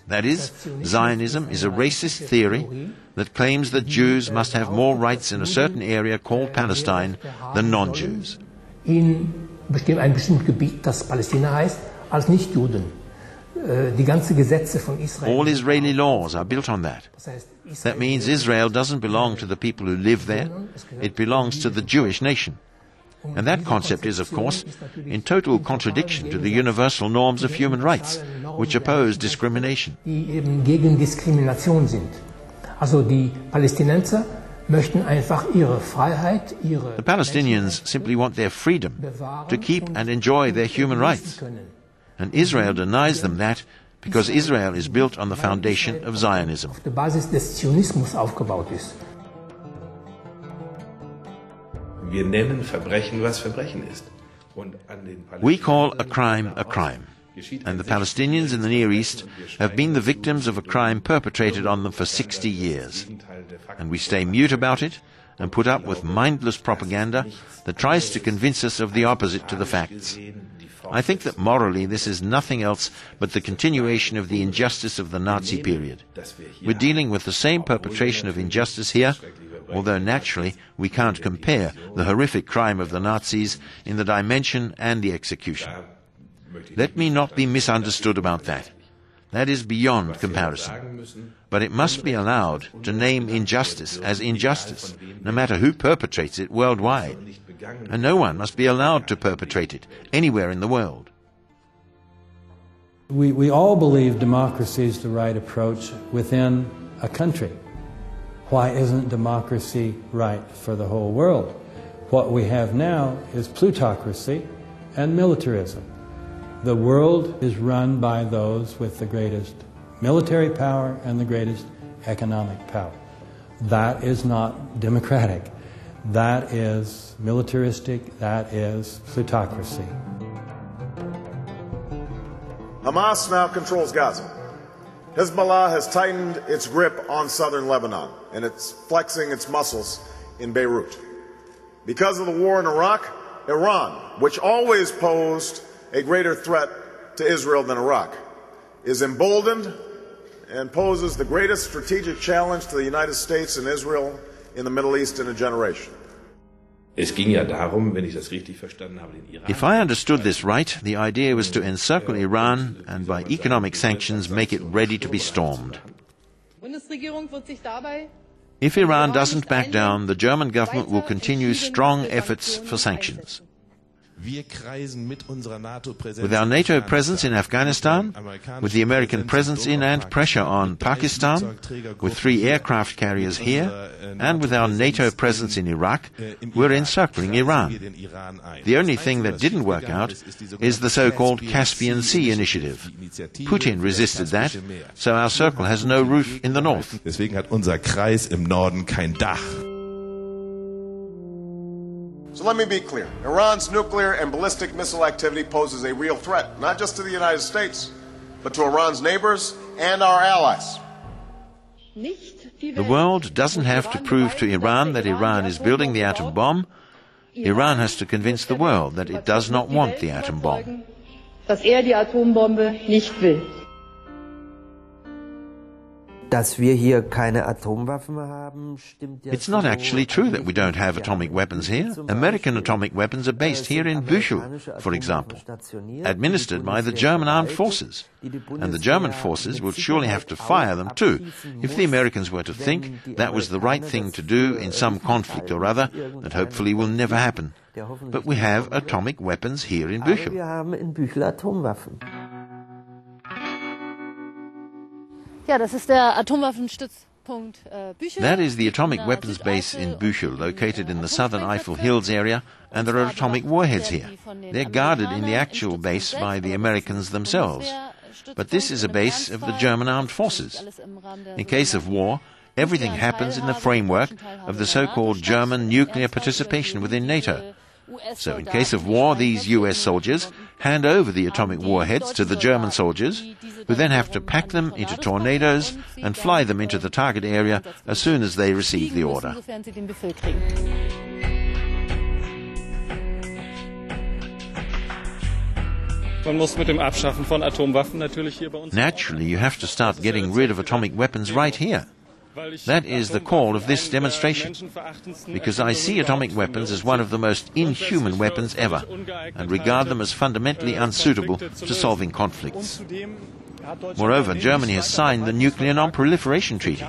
That is, Zionism is a racist theory that claims that Jews must have more rights in a certain area called Palestine than non-Jews. In einem bestimmten Gebiet, das Palästina heißt, als Nichtjuden. Die ganze Gesetze von Israel. All Israeli laws are built on that. That means Israel doesn't belong to the people who live there. It belongs to the Jewish nation. And that concept is, of course, in total contradiction to the universal norms of human rights, which oppose discrimination. Die eben gegen Diskrimination sind. Also die Palästinenser möchten einfach ihre Freiheit, ihre. The Palestinians simply want their freedom to keep and enjoy their human rights. And Israel denies them that because Israel is built on the foundation of Zionism. Auf der Basis des Zionismus aufgebaut ist. Wir nennen Verbrechen, was Verbrechen ist. We call a crime a crime. And the Palestinians in the Near East have been the victims of a crime perpetrated on them for 60 years. And we stay mute about it, and put up with mindless propaganda that tries to convince us of the opposite to the facts. I think that morally this is nothing else but the continuation of the injustice of the Nazi period. We're dealing with the same perpetration of injustice here, although naturally we can't compare the horrific crime of the Nazis in the dimension and the execution. Let me not be misunderstood about that. That is beyond comparison. But it must be allowed to name injustice as injustice, no matter who perpetrates it worldwide. And no one must be allowed to perpetrate it anywhere in the world. We all believe democracy is the right approach within a country. Why isn't democracy right for the whole world? What we have now is plutocracy and militarism. The world is run by those with the greatest military power and the greatest economic power. That is not democratic. That is militaristic. That is plutocracy. Hamas now controls Gaza. Hezbollah has tightened its grip on southern Lebanon, and it's flexing its muscles in Beirut. Because of the war in Iraq, Iran, which always posed a greater threat to Israel than Iraq, is emboldened and poses the greatest strategic challenge to the United States and Israel in the Middle East in a generation. Es ging ja darum, wenn ich das richtig verstanden habe, den Iran. If I understood this right, the idea was to encircle Iran and by economic sanctions make it ready to be stormed. If Iran doesn't back down, the German government will continue strong efforts for sanctions. With our NATO presence in Afghanistan, with the American presence in and pressure on Pakistan, with 3 aircraft carriers here, and with our NATO presence in Iraq, we're encircling Iran. The only thing that didn't work out is the so-called Caspian Sea initiative. Putin resisted that, so our circle has no roof in the north. Deswegen hat unser Kreis im Norden kein Dach. So let me be clear. Iran's nuclear and ballistic missile activity poses a real threat, not just to the United States, but to Iran's neighbors and our allies. The world doesn't have to prove to Iran that Iran is building the atom bomb. Iran has to convince the world that it does not want the atom bomb. Dass wir hier keine Atomwaffen haben, stimmt ja. It's not actually true that we don't have atomic weapons here. American atomic weapons are based here in Büchel, for example, administered by the German armed forces. And the German forces will surely have to fire them too, if the Americans were to think that was the right thing to do in some conflict or other that hopefully will never happen. But we have atomic weapons here in Büchel. Wir haben in Büchel Atomwaffen. That is the atomic weapons base in Büchel, located in the southern Eifel Hills area, and there are atomic warheads here. They're guarded in the actual base by the Americans themselves. But this is a base of the German armed forces. In case of war, everything happens in the framework of the so-called German nuclear participation within NATO. So in case of war, these US soldiers hand over the atomic warheads to the German soldiers, who then have to pack them into tornadoes and fly them into the target area as soon as they receive the order. Naturally, you have to start getting rid of atomic weapons right here. That is the call of this demonstration, because I see atomic weapons as one of the most inhuman weapons ever, and regard them as fundamentally unsuitable to solving conflicts. Moreover, Germany has signed the Nuclear Non-Proliferation Treaty,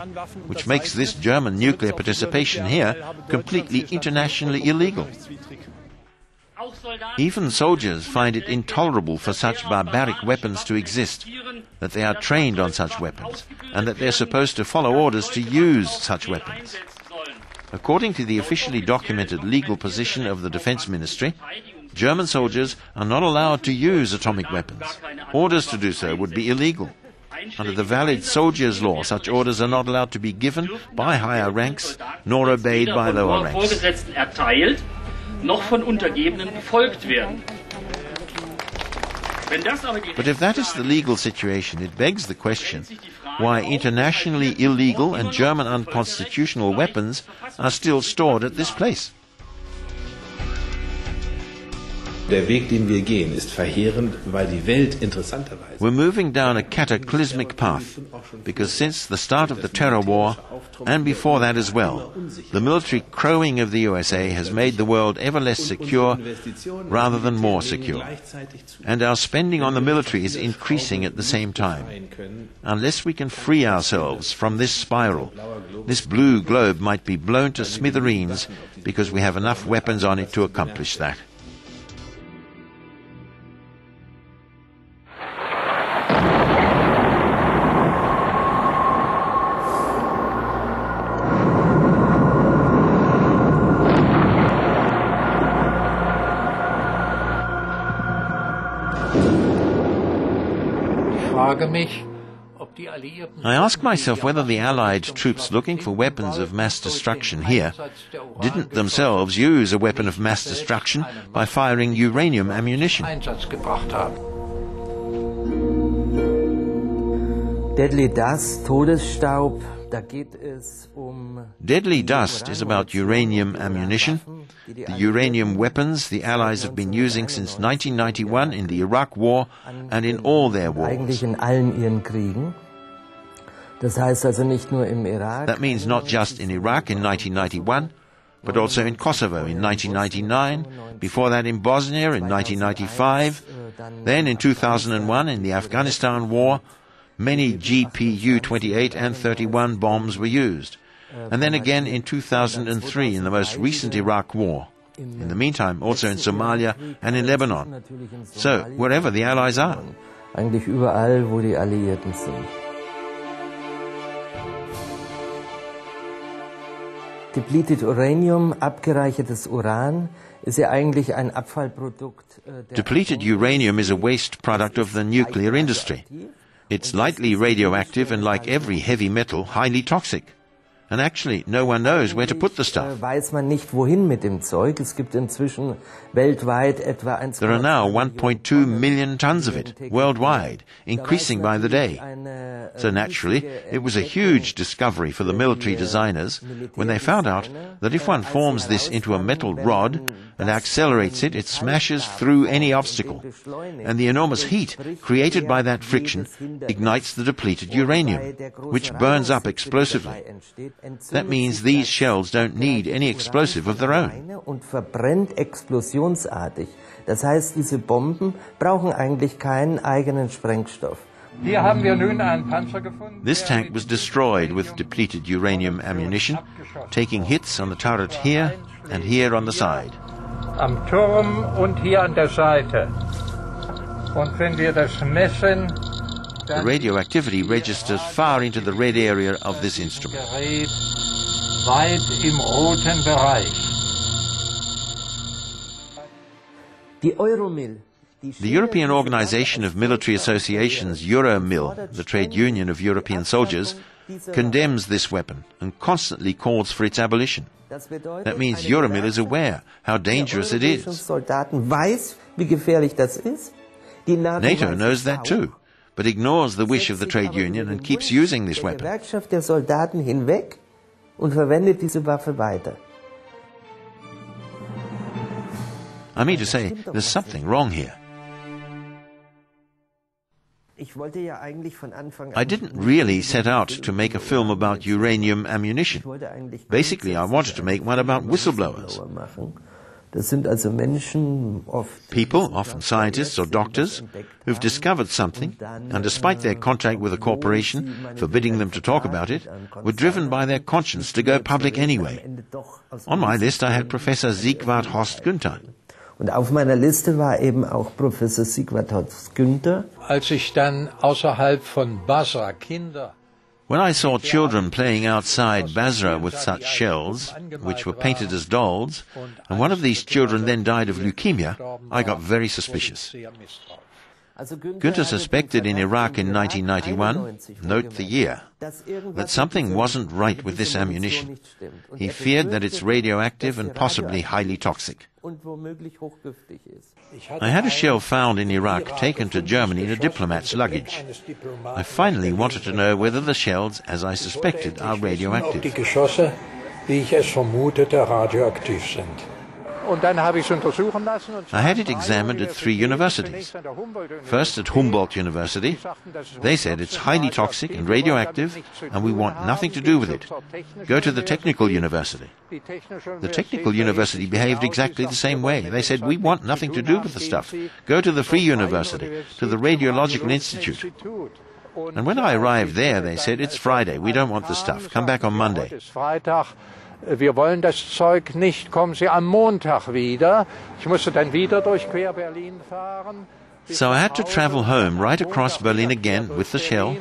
which makes this German nuclear participation here completely internationally illegal. Even soldiers find it intolerable for such barbaric weapons to exist, that they are trained on such weapons, and that they are supposed to follow orders to use such weapons. According to the officially documented legal position of the Defense Ministry, German soldiers are not allowed to use atomic weapons. Orders to do so would be illegal. Under the valid soldiers' law, such orders are not allowed to be given by higher ranks, nor obeyed by lower ranks. Noch von Untergebenen befolgt werden. But if that is the legal situation, it begs the question, why internationally illegal and German unconstitutional weapons are still stored at this place. Der Weg, den wir gehen, ist verheerend, weil die Welt interessanterweise... We're moving down a cataclysmic path, because since the start of the terror war, and before that as well, the military crowing of the USA has made the world ever less secure rather than more secure. And our spending on the military is increasing at the same time. Unless we can free ourselves from this spiral, this blue globe might be blown to smithereens because we have enough weapons on it to accomplish that. I ask myself whether the Allied troops looking for weapons of mass destruction here didn't themselves use a weapon of mass destruction by firing uranium ammunition. Deadly dust, Todesstaub, da geht es Deadly dust is about uranium ammunition, the uranium weapons the Allies have been using since 1991 in the Iraq War and in all their wars. Eigentlich in allen ihren Kriegen. Das heißt also nicht nur im Irak. That means not just in Iraq in 1991, but also in Kosovo in 1999, before that in Bosnia in 1995, then in 2001 in the Afghanistan war, many GPU-28 and 31 bombs were used, and then again in 2003 in the most recent Iraq war. In the meantime, also in Somalia and in Lebanon. So, wherever the Allies are. Eigentlich überall, wo die Alliierten sind. Depleted uranium, abgereichertes Uran, ist ja eigentlich ein Abfallprodukt. Depleted uranium is a waste product of the nuclear industry. It's lightly radioactive and, like every heavy metal, highly toxic. And actually, no one knows where to put the stuff. Weiß man nicht, wohin mit dem Zeug. Es gibt inzwischen weltweit etwa 1,2 There are now 1.2 million tons of it, worldwide, increasing by the day. So naturally, it was a huge discovery for the military designers when they found out that if one forms this into a metal rod and accelerates it, it smashes through any obstacle. And the enormous heat created by that friction ignites the depleted uranium, which burns up explosively. That means these shells don't need any explosive of their own. Und verbrennt explosionsartig. Das heißt, diese Bomben brauchen eigentlich keinen eigenen Sprengstoff. Hier haben wir nun einen Panzer gefunden. This tank was destroyed with depleted uranium ammunition, taking hits on the turret here and here on the side. Am Turm und hier an der Seite. Und wenn wir das messen, the radioactivity registers far into the red area of this instrument. Weit im roten Bereich. The European Organization of Military Associations, Euromil, the trade union of European soldiers, condemns this weapon and constantly calls for its abolition. That means Euromil is aware how dangerous it is. NATO knows that too, but ignores the wish of the trade union and keeps using this weapon. I mean to say, there's something wrong here. I didn't really set out to make a film about uranium ammunition. Basically, I wanted to make one about whistleblowers. People, often scientists or doctors, who've discovered something, and despite their contract with a corporation forbidding them to talk about it, were driven by their conscience to go public anyway. On my list I had Professor Siegwart Horst Günther. Und auf meiner Liste war eben auch Professor Siegwart Horst Günther. Als ich dann außerhalb von Basra Kinder When I saw children playing outside Basra with such shells, which were painted as dolls, and one of these children then died of leukemia, I got very suspicious. Günther suspected in Iraq in 1991, note the year, that something wasn't right with this ammunition. He feared that it's radioactive and possibly highly toxic. I had a shell found in Iraq taken to Germany in a diplomat's luggage. I finally wanted to know whether the shells, as I suspected, are radioactive. I had it examined at 3 universities. First at Humboldt University. They said it's highly toxic and radioactive and we want nothing to do with it. Go to the Technical University. The Technical University behaved exactly the same way. They said, we want nothing to do with the stuff. Go to the Free University, to the Radiological Institute. And when I arrived there, they said, it's Friday, we don't want the stuff. Come back on Monday. Wir wollen das Zeug nicht, kommen Sie am Montag wieder. Ich musste dann wieder durch Quer Berlin fahren. So I had to travel home right across Berlin again with the shell,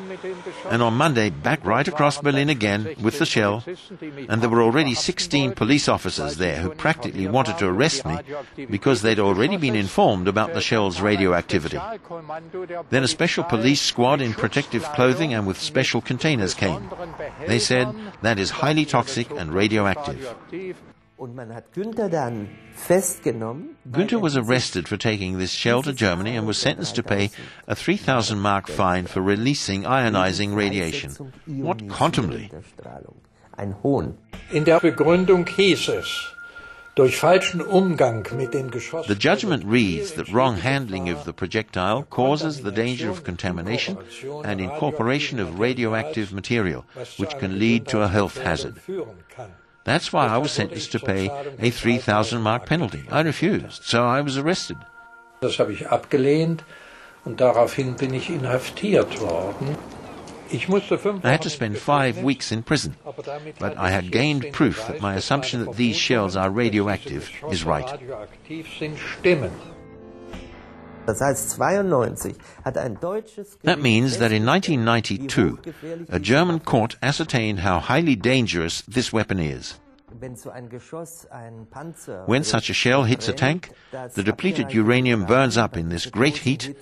and on Monday back right across Berlin again with the shell, and there were already 16 police officers there who practically wanted to arrest me because they'd already been informed about the shell's radioactivity. Then a special police squad in protective clothing and with special containers came. They said, that is highly toxic and radioactive. Günther was arrested for taking this shell to Germany and was sentenced to pay a 3,000 mark fine for releasing ionizing radiation. What contumely! In der Begründung hieß es, durch falschen Umgang mit den Geschossen. The judgment reads that wrong handling of the projectile causes the danger of contamination and incorporation of radioactive material, which can lead to a health hazard. That's why I was sentenced to pay a 3,000 mark penalty. I refused, so I was arrested. Das habe ich abgelehnt und daraufhin bin ich inhaftiert worden. I had to spend 5 weeks in prison, but I had gained proof that my assumption that these shells are radioactive is right. That means that in 1992, a German court ascertained how highly dangerous this weapon is. When such a shell hits a tank, the depleted uranium burns up in this great heat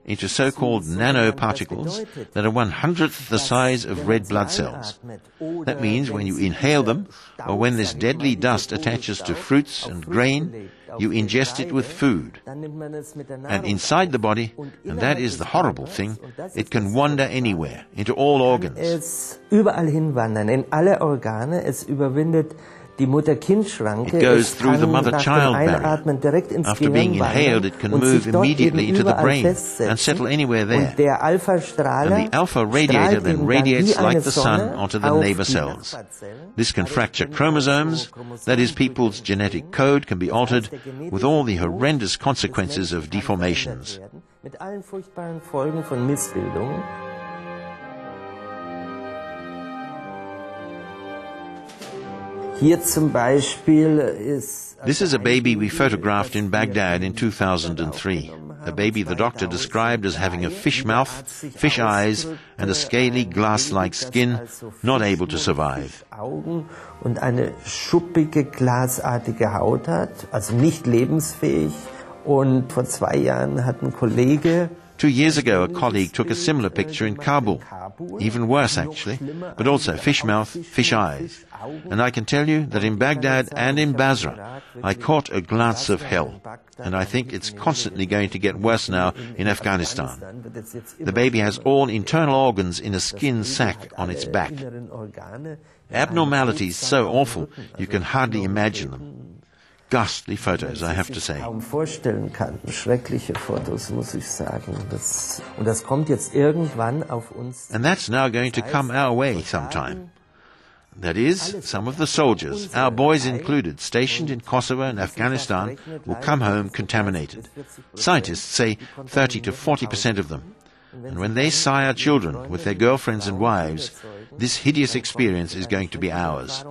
into so-called nanoparticles that are 1/100th the size of red blood cells. That means when you inhale them, or when this deadly dust attaches to fruits and grain, you ingest it with food. And inside the body, and that is the horrible thing, it can wander anywhere, into all organs. It goes through the mother-child barrier. After being inhaled, it can move immediately into the brain and settle anywhere there. And the alpha radiator then radiates like the sun onto the neighbor cells. This can fracture chromosomes, that is, people's genetic code can be altered with all the horrendous consequences of deformations. This is a baby we photographed in Baghdad in 2003. A baby the doctor described as having a fish mouth, fish eyes, and a scaly glass-like skin, not able to survive. Und eine schuppige, glasartige Haut hat, also nicht lebensfähig. Und vor 2 Jahren hat ein Kollege 2 years ago, a colleague took a similar picture in Kabul. Even worse, actually, but also fish mouth, fish eyes. And I can tell you that in Baghdad and in Basra, I caught a glance of hell. And I think it's constantly going to get worse now in Afghanistan. The baby has all internal organs in a skin sac on its back. Abnormalities so awful, you can hardly imagine them. Ghastly photos, I have to say. Vorstellen kann. Schreckliche Fotos, muss ich sagen. Und das kommt jetzt irgendwann auf uns. And that's now going to come our way sometime. That is, some of the soldiers, our boys included, stationed in Kosovo and Afghanistan, will come home contaminated. Scientists say 30 to 40% of them. And when they sire children with their girlfriends and wives, this hideous experience is going to be ours.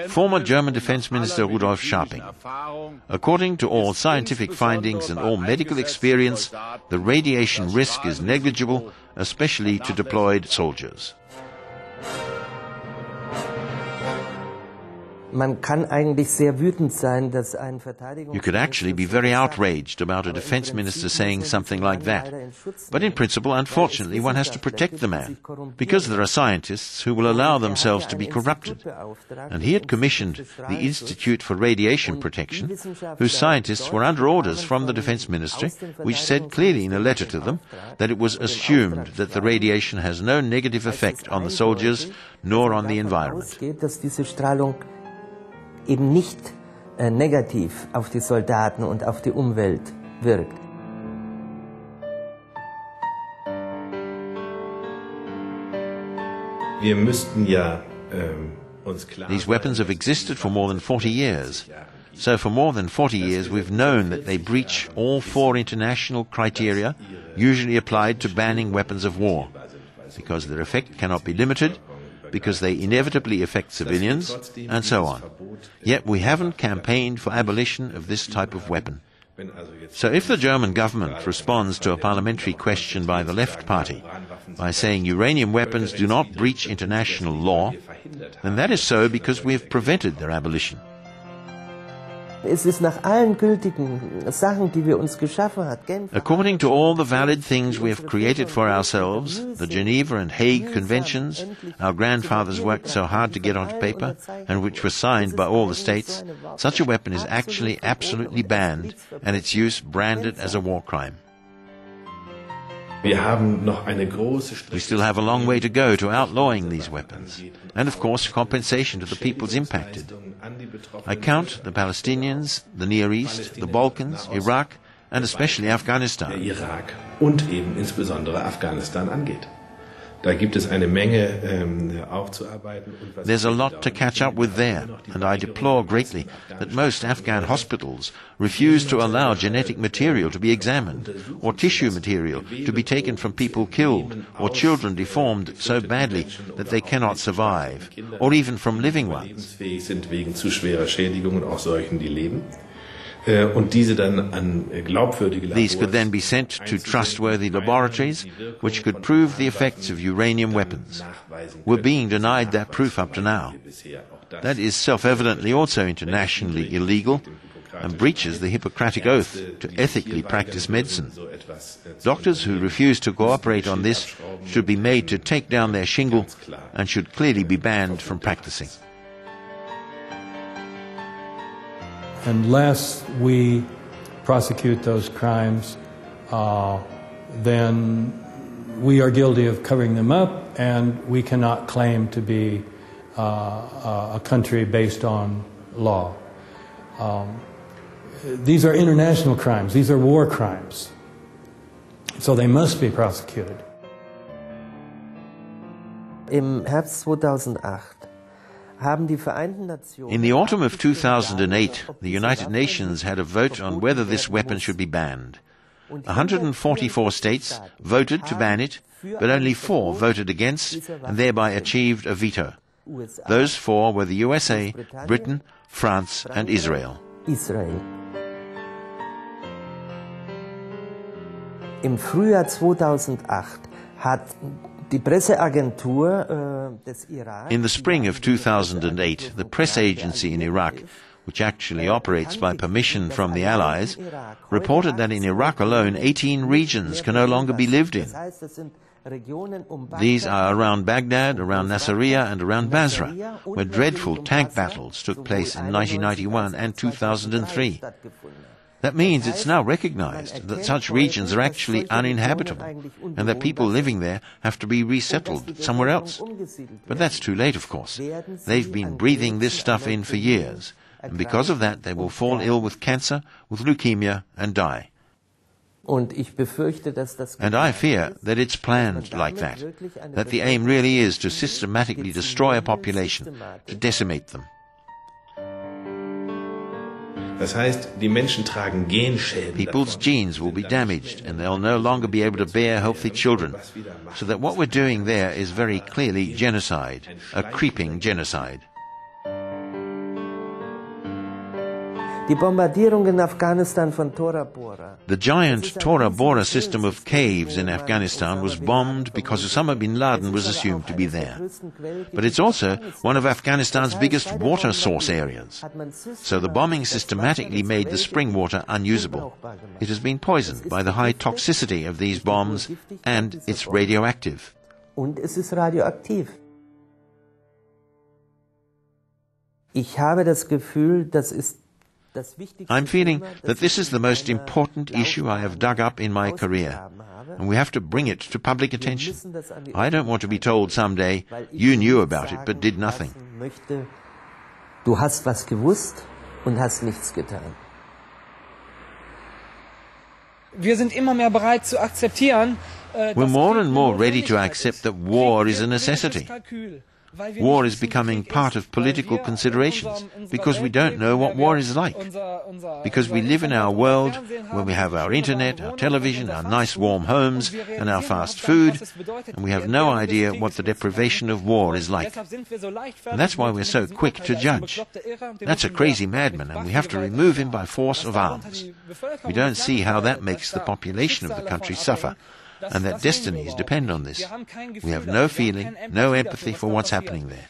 Former German Defense Minister Rudolf Scharping. According to all scientific findings and all medical experience, the radiation risk is negligible, especially to deployed soldiers. Man kann eigentlich sehr wütend sein, dass ein You could actually be very outraged about a defense minister saying something like that. But in principle, unfortunately, one has to protect the man, because there are scientists who will allow themselves to be corrupted. And he had commissioned the Institute for Radiation Protection, whose scientists were under orders from the defense ministry, which said clearly in a letter to them that it was assumed that the radiation has no negative effect on the soldiers nor on the environment. Eben nicht negativ auf die Soldaten und auf die Umwelt wirkt. Wir müssten ja uns klar. These weapons have existed for more than 40 years. So for more than 40 years we've known that they breach all 4 international criteria usually applied to banning weapons of war, because their effect cannot be limited, because they inevitably affect civilians, and so on. Yet we haven't campaigned for abolition of this type of weapon. So if the German government responds to a parliamentary question by the Left Party by saying uranium weapons do not breach international law, then that is so because we have prevented their abolition. Es ist nach allen gültigen Sachen, die wir uns geschaffen haben. According to all the valid things we have created for ourselves, the Geneva and Hague Conventions, our grandfathers worked so hard to get onto paper, and which were signed by all the states, such a weapon is actually absolutely banned, and its use branded as a war crime. We still have a long way to go to outlawing these weapons, and of course compensation to the peoples impacted. I count the Palestinians, the Near East, the Balkans, Iraq, and especially Afghanistan. Irak und eben insbesondere Afghanistan angeht. Da gibt es eine Menge aufzuarbeiten. There's a lot to catch up with there, and I deplore greatly that most Afghan hospitals refuse to allow genetic material to be examined, or tissue material to be taken from people killed, or children deformed so badly that they cannot survive, or even from living ones. Sind wegen zu schwerer Schädigungen, auch solchen, die leben. Und diese dann an glaubwürdige Labors. These could then be sent to trustworthy laboratories, which could prove the effects of uranium weapons. We're being denied that proof up to now. That is self-evidently also internationally illegal and breaches the Hippocratic Oath to ethically practice medicine. Doctors who refuse to cooperate on this should be made to take down their shingle and should clearly be banned from practicing. Unless we prosecute those crimes, then we are guilty of covering them up, and we cannot claim to be a country based on law. These are international crimes. These are war crimes. So they must be prosecuted. Im Herbst 2008 In the autumn of 2008, the United Nations had a vote on whether this weapon should be banned. 144 states voted to ban it, but only 4 voted against and thereby achieved a veto. Those 4 were the USA, Britain, France and Israel. Im Frühjahr 2008 hat In the spring of 2008, the press agency in Iraq, which actually operates by permission from the Allies, reported that in Iraq alone 18 regions can no longer be lived in. These are around Baghdad, around Nasiriyah and around Basra, where dreadful tank battles took place in 1991 and 2003. That means it's now recognized that such regions are actually uninhabitable and that people living there have to be resettled somewhere else. But that's too late, of course. They've been breathing this stuff in for years, and because of that they will fall ill with cancer, with leukemia, and die. And I fear that it's planned like that the aim really is to systematically destroy a population, to decimate them. Das heißt, die Menschen tragen Genschäden. People's genes will be damaged and they'll no longer be able to bear healthy children. So that what we're doing there is very clearly genocide, a creeping genocide. Die Bombardierung in Afghanistan von Tora Bora. The giant Tora Bora system of caves in Afghanistan was bombed because Osama bin Laden was assumed to be there. But it's also one of Afghanistan's biggest water source areas. So the bombing systematically made the spring water unusable. It has been poisoned by the high toxicity of these bombs, and it's radioactive. Und es ist radioaktiv. Ich habe das Gefühl, das ist I'm feeling that this is the most important issue I have dug up in my career, and we have to bring it to public attention. I don't want to be told someday, you knew about it but did nothing. Du hast was gewusst und hast nichts getan. Wir sind immer mehr bereit zu akzeptieren, We're more and more ready to accept that war is a necessity. War is becoming part of political considerations because we don't know what war is like. Because we live in our world where we have our internet, our television, our nice warm homes and our fast food, and we have no idea what the deprivation of war is like. And that's why we're so quick to judge. That's a crazy madman and we have to remove him by force of arms. We don't see how that makes the population of the country suffer, and that destinies depend on this. We have no feeling, no empathy for what's happening there.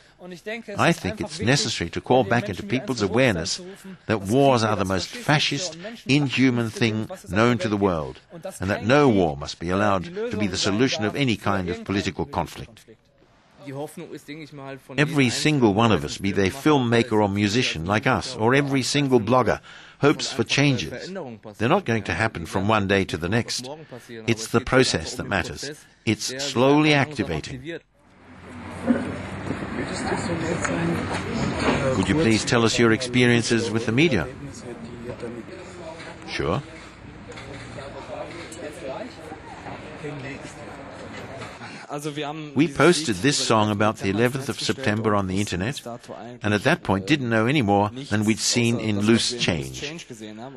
I think it's necessary to call back into people's awareness that wars are the most fascist, inhuman thing known to the world, and that no war must be allowed to be the solution of any kind of political conflict. Every single one of us, be they filmmaker or musician like us, or every single blogger, hopes for changes. They're not going to happen from one day to the next. It's the process that matters. It's slowly activating. Would you please tell us your experiences with the media? Sure. We posted this song about the 11th of September on the internet, and at that point didn't know any more than we'd seen in Loose Change.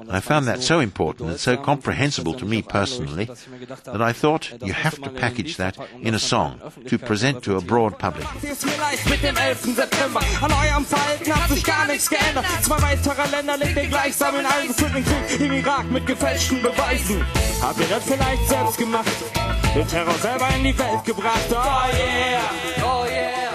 I found that so important and so comprehensible to me personally that I thought you have to package that in a song to present to a broad public. Mit dem 11. September. An eurem Verhalten hat sich gar nichts geändert. 2 weitere Länder legt ihr gleichsam in einen für den Krieg im Irak mit gefälschten Beweisen. Habt ihr das vielleicht selbst gemacht? Den Terror selber in die Welt gebracht. Oh yeah, oh yeah.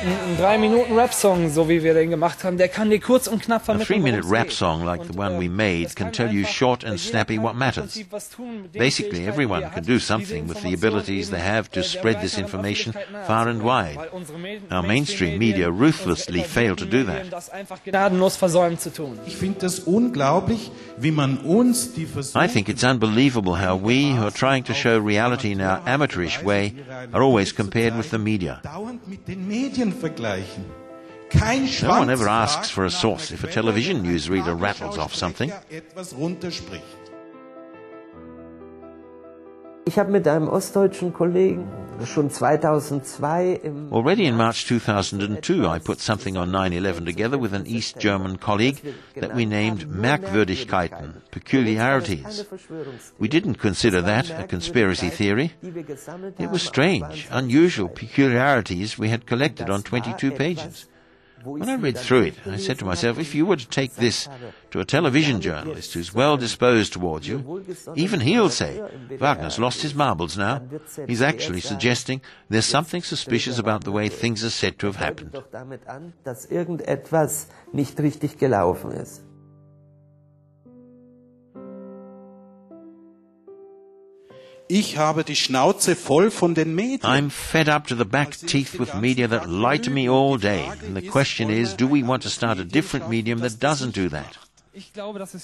Ein 3-Minuten-Rap-Song, so wie wir den gemacht haben, der kann dir kurz und knapp vermitteln. A 3-minute rap song like the one we made can tell you short and snappy what matters. Basically, everyone can do something with the abilities they have to spread this information far and wide. Our mainstream media ruthlessly fail to do that. I think it's unbelievable how we, who are trying to show reality in our amateurish way, are always compared with the media. No one ever asks for a source if a television newsreader rattles off something. Ich habe mit einem ostdeutschen Kollegen schon 2002 Already in March 2002, I put something on 9/11 together with an East German colleague that we named Merkwürdigkeiten, peculiarities. We didn't consider that a conspiracy theory. It was strange, unusual peculiarities we had collected on 22 pages. When I read through it, I said to myself, if you were to take this to a television journalist who's well disposed towards you, even he'll say, Wagner's lost his marbles now. He's actually suggesting there's something suspicious about the way things are said to have happened. Dass irgendetwas nicht richtig gelaufen ist. Ich habe die Schnauze voll von den Medien. I'm fed up to the back teeth with media that lie to me all day. And the question is, do we want to start a different medium that doesn't do that?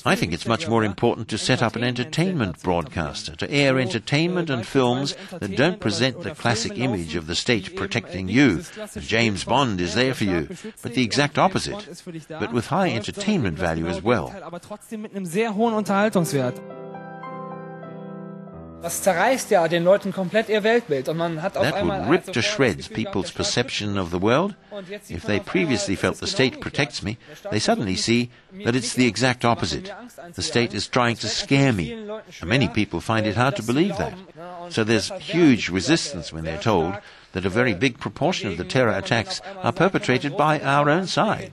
I think it's much more important to set up an entertainment broadcaster, to air entertainment and films that don't present the classic image of the state protecting you. James Bond is there for you, but the exact opposite, but with high entertainment value as well. Das zerreißt ja den Leuten komplett ihr Weltbild und man hat auf einmal that would rip to shreds people's perception of the world. If they previously felt the state protects me, they suddenly see that it's the exact opposite. The state is trying to scare me, and many people find it hard to believe that. So there's huge resistance when they're told that a very big proportion of the terror attacks are perpetrated by our own side.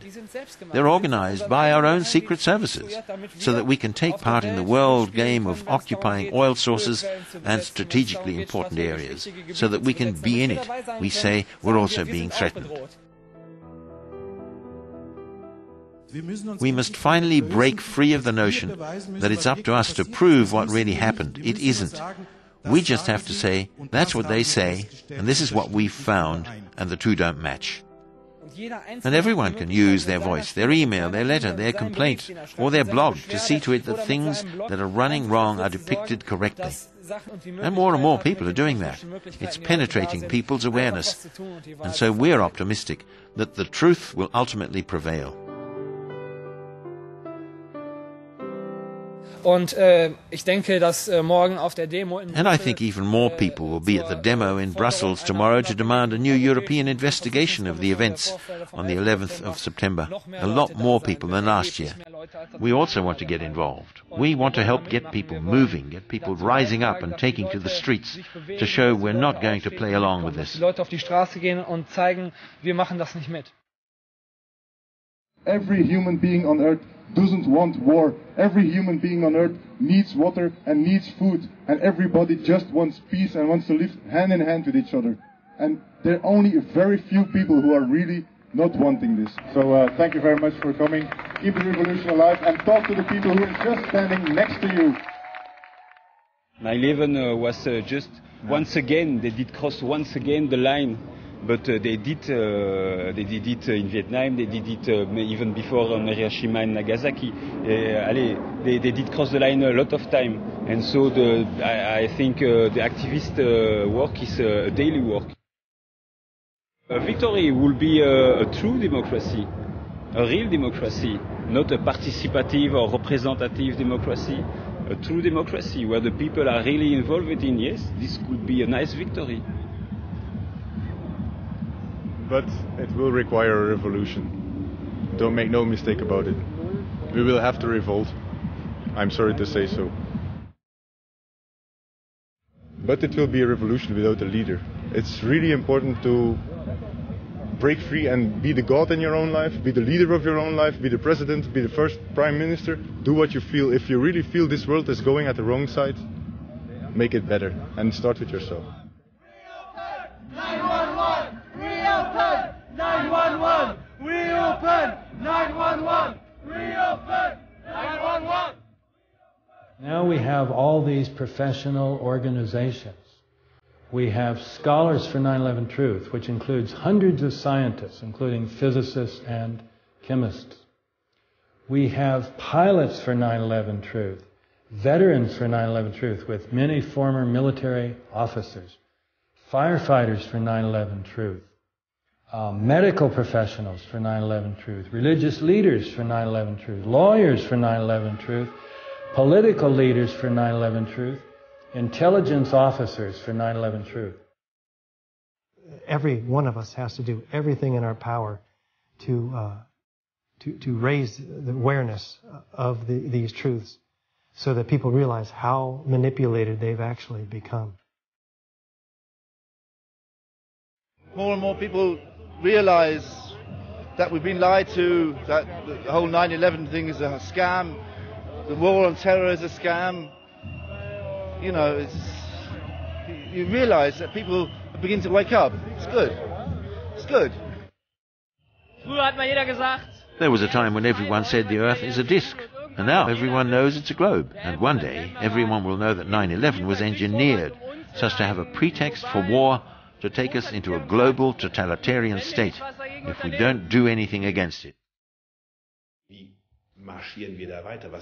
They're organized by our own secret services, so that we can take part in the world game of occupying oil sources and strategically important areas, so that we can be in it. We say we're also being threatened. We must finally break free of the notion that it's up to us to prove what really happened. It isn't. We just have to say, that's what they say, and this is what we've found, and the two don't match. And everyone can use their voice, their email, their letter, their complaint, or their blog to see to it that things that are running wrong are depicted correctly. And more people are doing that. It's penetrating people's awareness. And so we're optimistic that the truth will ultimately prevail. Und ich denke, dass morgen auf der Demo in And I think even more people will be at the demo in Brussels tomorrow to demand a new European investigation of the events on the 11th of September. A lot more people than last year. We also want to get involved. We want to help get people moving, get people rising up and taking to the streets to show we're not going to play along with this. Leute auf die Straße gehen und zeigen, wir machen das nicht mit. Every human being on earth doesn't want war. Every human being on earth needs water and needs food. And everybody just wants peace and wants to live hand in hand with each other. And there are only very few people who are really not wanting this. So thank you very much for coming. Keep the revolution alive and talk to the people who are just standing next to you. 9/11 was just once again, they did cross once again the line. But they did it in Vietnam, they did it even before Hiroshima and Nagasaki. They did cross the line a lot of time. And so I think the activist work is a daily work. A victory will be a true democracy, a real democracy, not a participative or representative democracy, a true democracy where the people are really involved in. Yes, this could be a nice victory. But it will require a revolution. Don't make no mistake about it. We will have to revolt. I'm sorry to say so. But it will be a revolution without a leader. It's really important to break free and be the god in your own life, be the leader of your own life, be the president, be the first prime minister. Do what you feel. If you really feel this world is going at the wrong side, make it better and start with yourself. 911, reopen! 911, reopen! 911! Now we have all these professional organizations. We have Scholars for 9/11 Truth, which includes hundreds of scientists, including physicists and chemists. We have Pilots for 9/11 Truth, Veterans for 9/11 Truth, with many former military officers, firefighters for 9/11 Truth, medical professionals for 9/11 Truth, religious leaders for 9/11 Truth, lawyers for 9/11 Truth, political leaders for 9/11 Truth, intelligence officers for 9/11 Truth. Every one of us has to do everything in our power to raise the awareness of these truths so that people realize how manipulated they've actually become. More and more people realize that we've been lied to, that the whole 9/11 thing is a scam, the war on terror is a scam. You know, you realize that people begin to wake up. It's good. It's good. There was a time when everyone said the Earth is a disk, and now everyone knows it's a globe. And one day, everyone will know that 9/11 was engineered so as to have a pretext for war, to take us into a global totalitarian state if we don't do anything against it.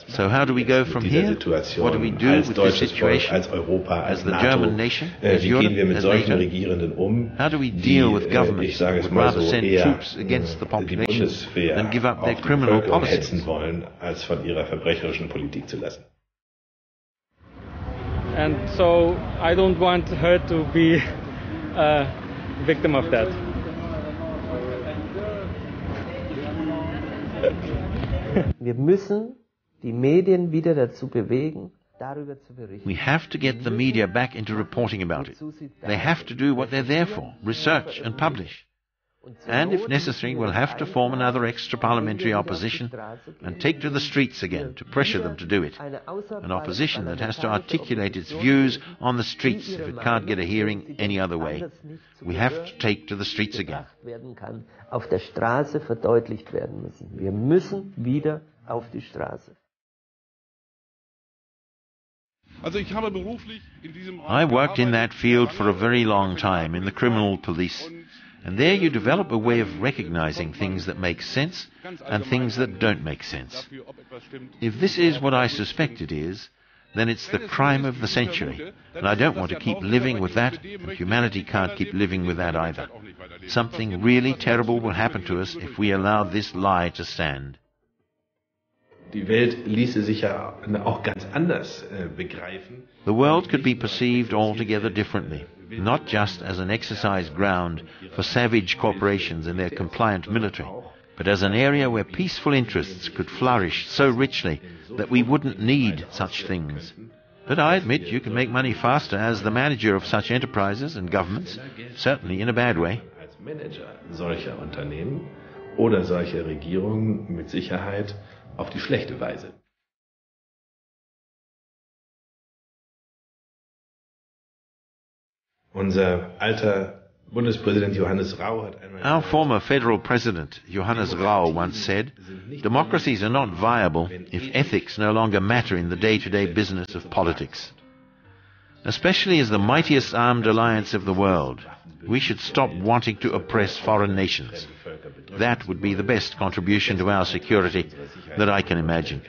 So how do we go from here? What do we do with this situation as the German nation, as Europe, as NATO? How do we deal with governments that would rather send troops against the population than give up their criminal policies? And so I don't want her to be a victim of that. Wir müssen die Medien wieder dazu bewegen, We have to get the media back into reporting about it. They have to do what they're there for, research and publish. And if necessary, we'll have to form another extra-parliamentary opposition and take to the streets again to pressure them to do it. An opposition that has to articulate its views on the streets if it can't get a hearing any other way. We have to take to the streets again. Auf der Straße verdeutlicht werden müssen. Wir müssen wieder auf die Straße. I worked in that field for a very long time, in the criminal police. And there you develop a way of recognizing things that make sense and things that don't make sense. If this is what I suspect it is, then it's the crime of the century. And I don't want to keep living with that, and humanity can't keep living with that either. Something really terrible will happen to us if we allow this lie to stand. Die Welt ließe sich ja auch ganz anders begreifen. The world could be perceived altogether differently, not just as an exercise ground for savage corporations and their compliant military, but as an area where peaceful interests could flourish so richly that we wouldn't need such things. But I admit you can make money faster as the manager of such enterprises and governments, certainly in a bad way. Als Manager solcher Unternehmen oder solcher Regierungen mit Sicherheit auf die schlechte Weise. Unser alter Bundespräsident Johannes Rau hat einmal Our former federal president, Johannes Rau, once said, democracies are not viable if ethics no longer matter in the day-to-day business of politics. Especially as the mightiest armed alliance of the world, we should stop wanting to oppress foreign nations. That would be the best contribution to our security that I can imagine.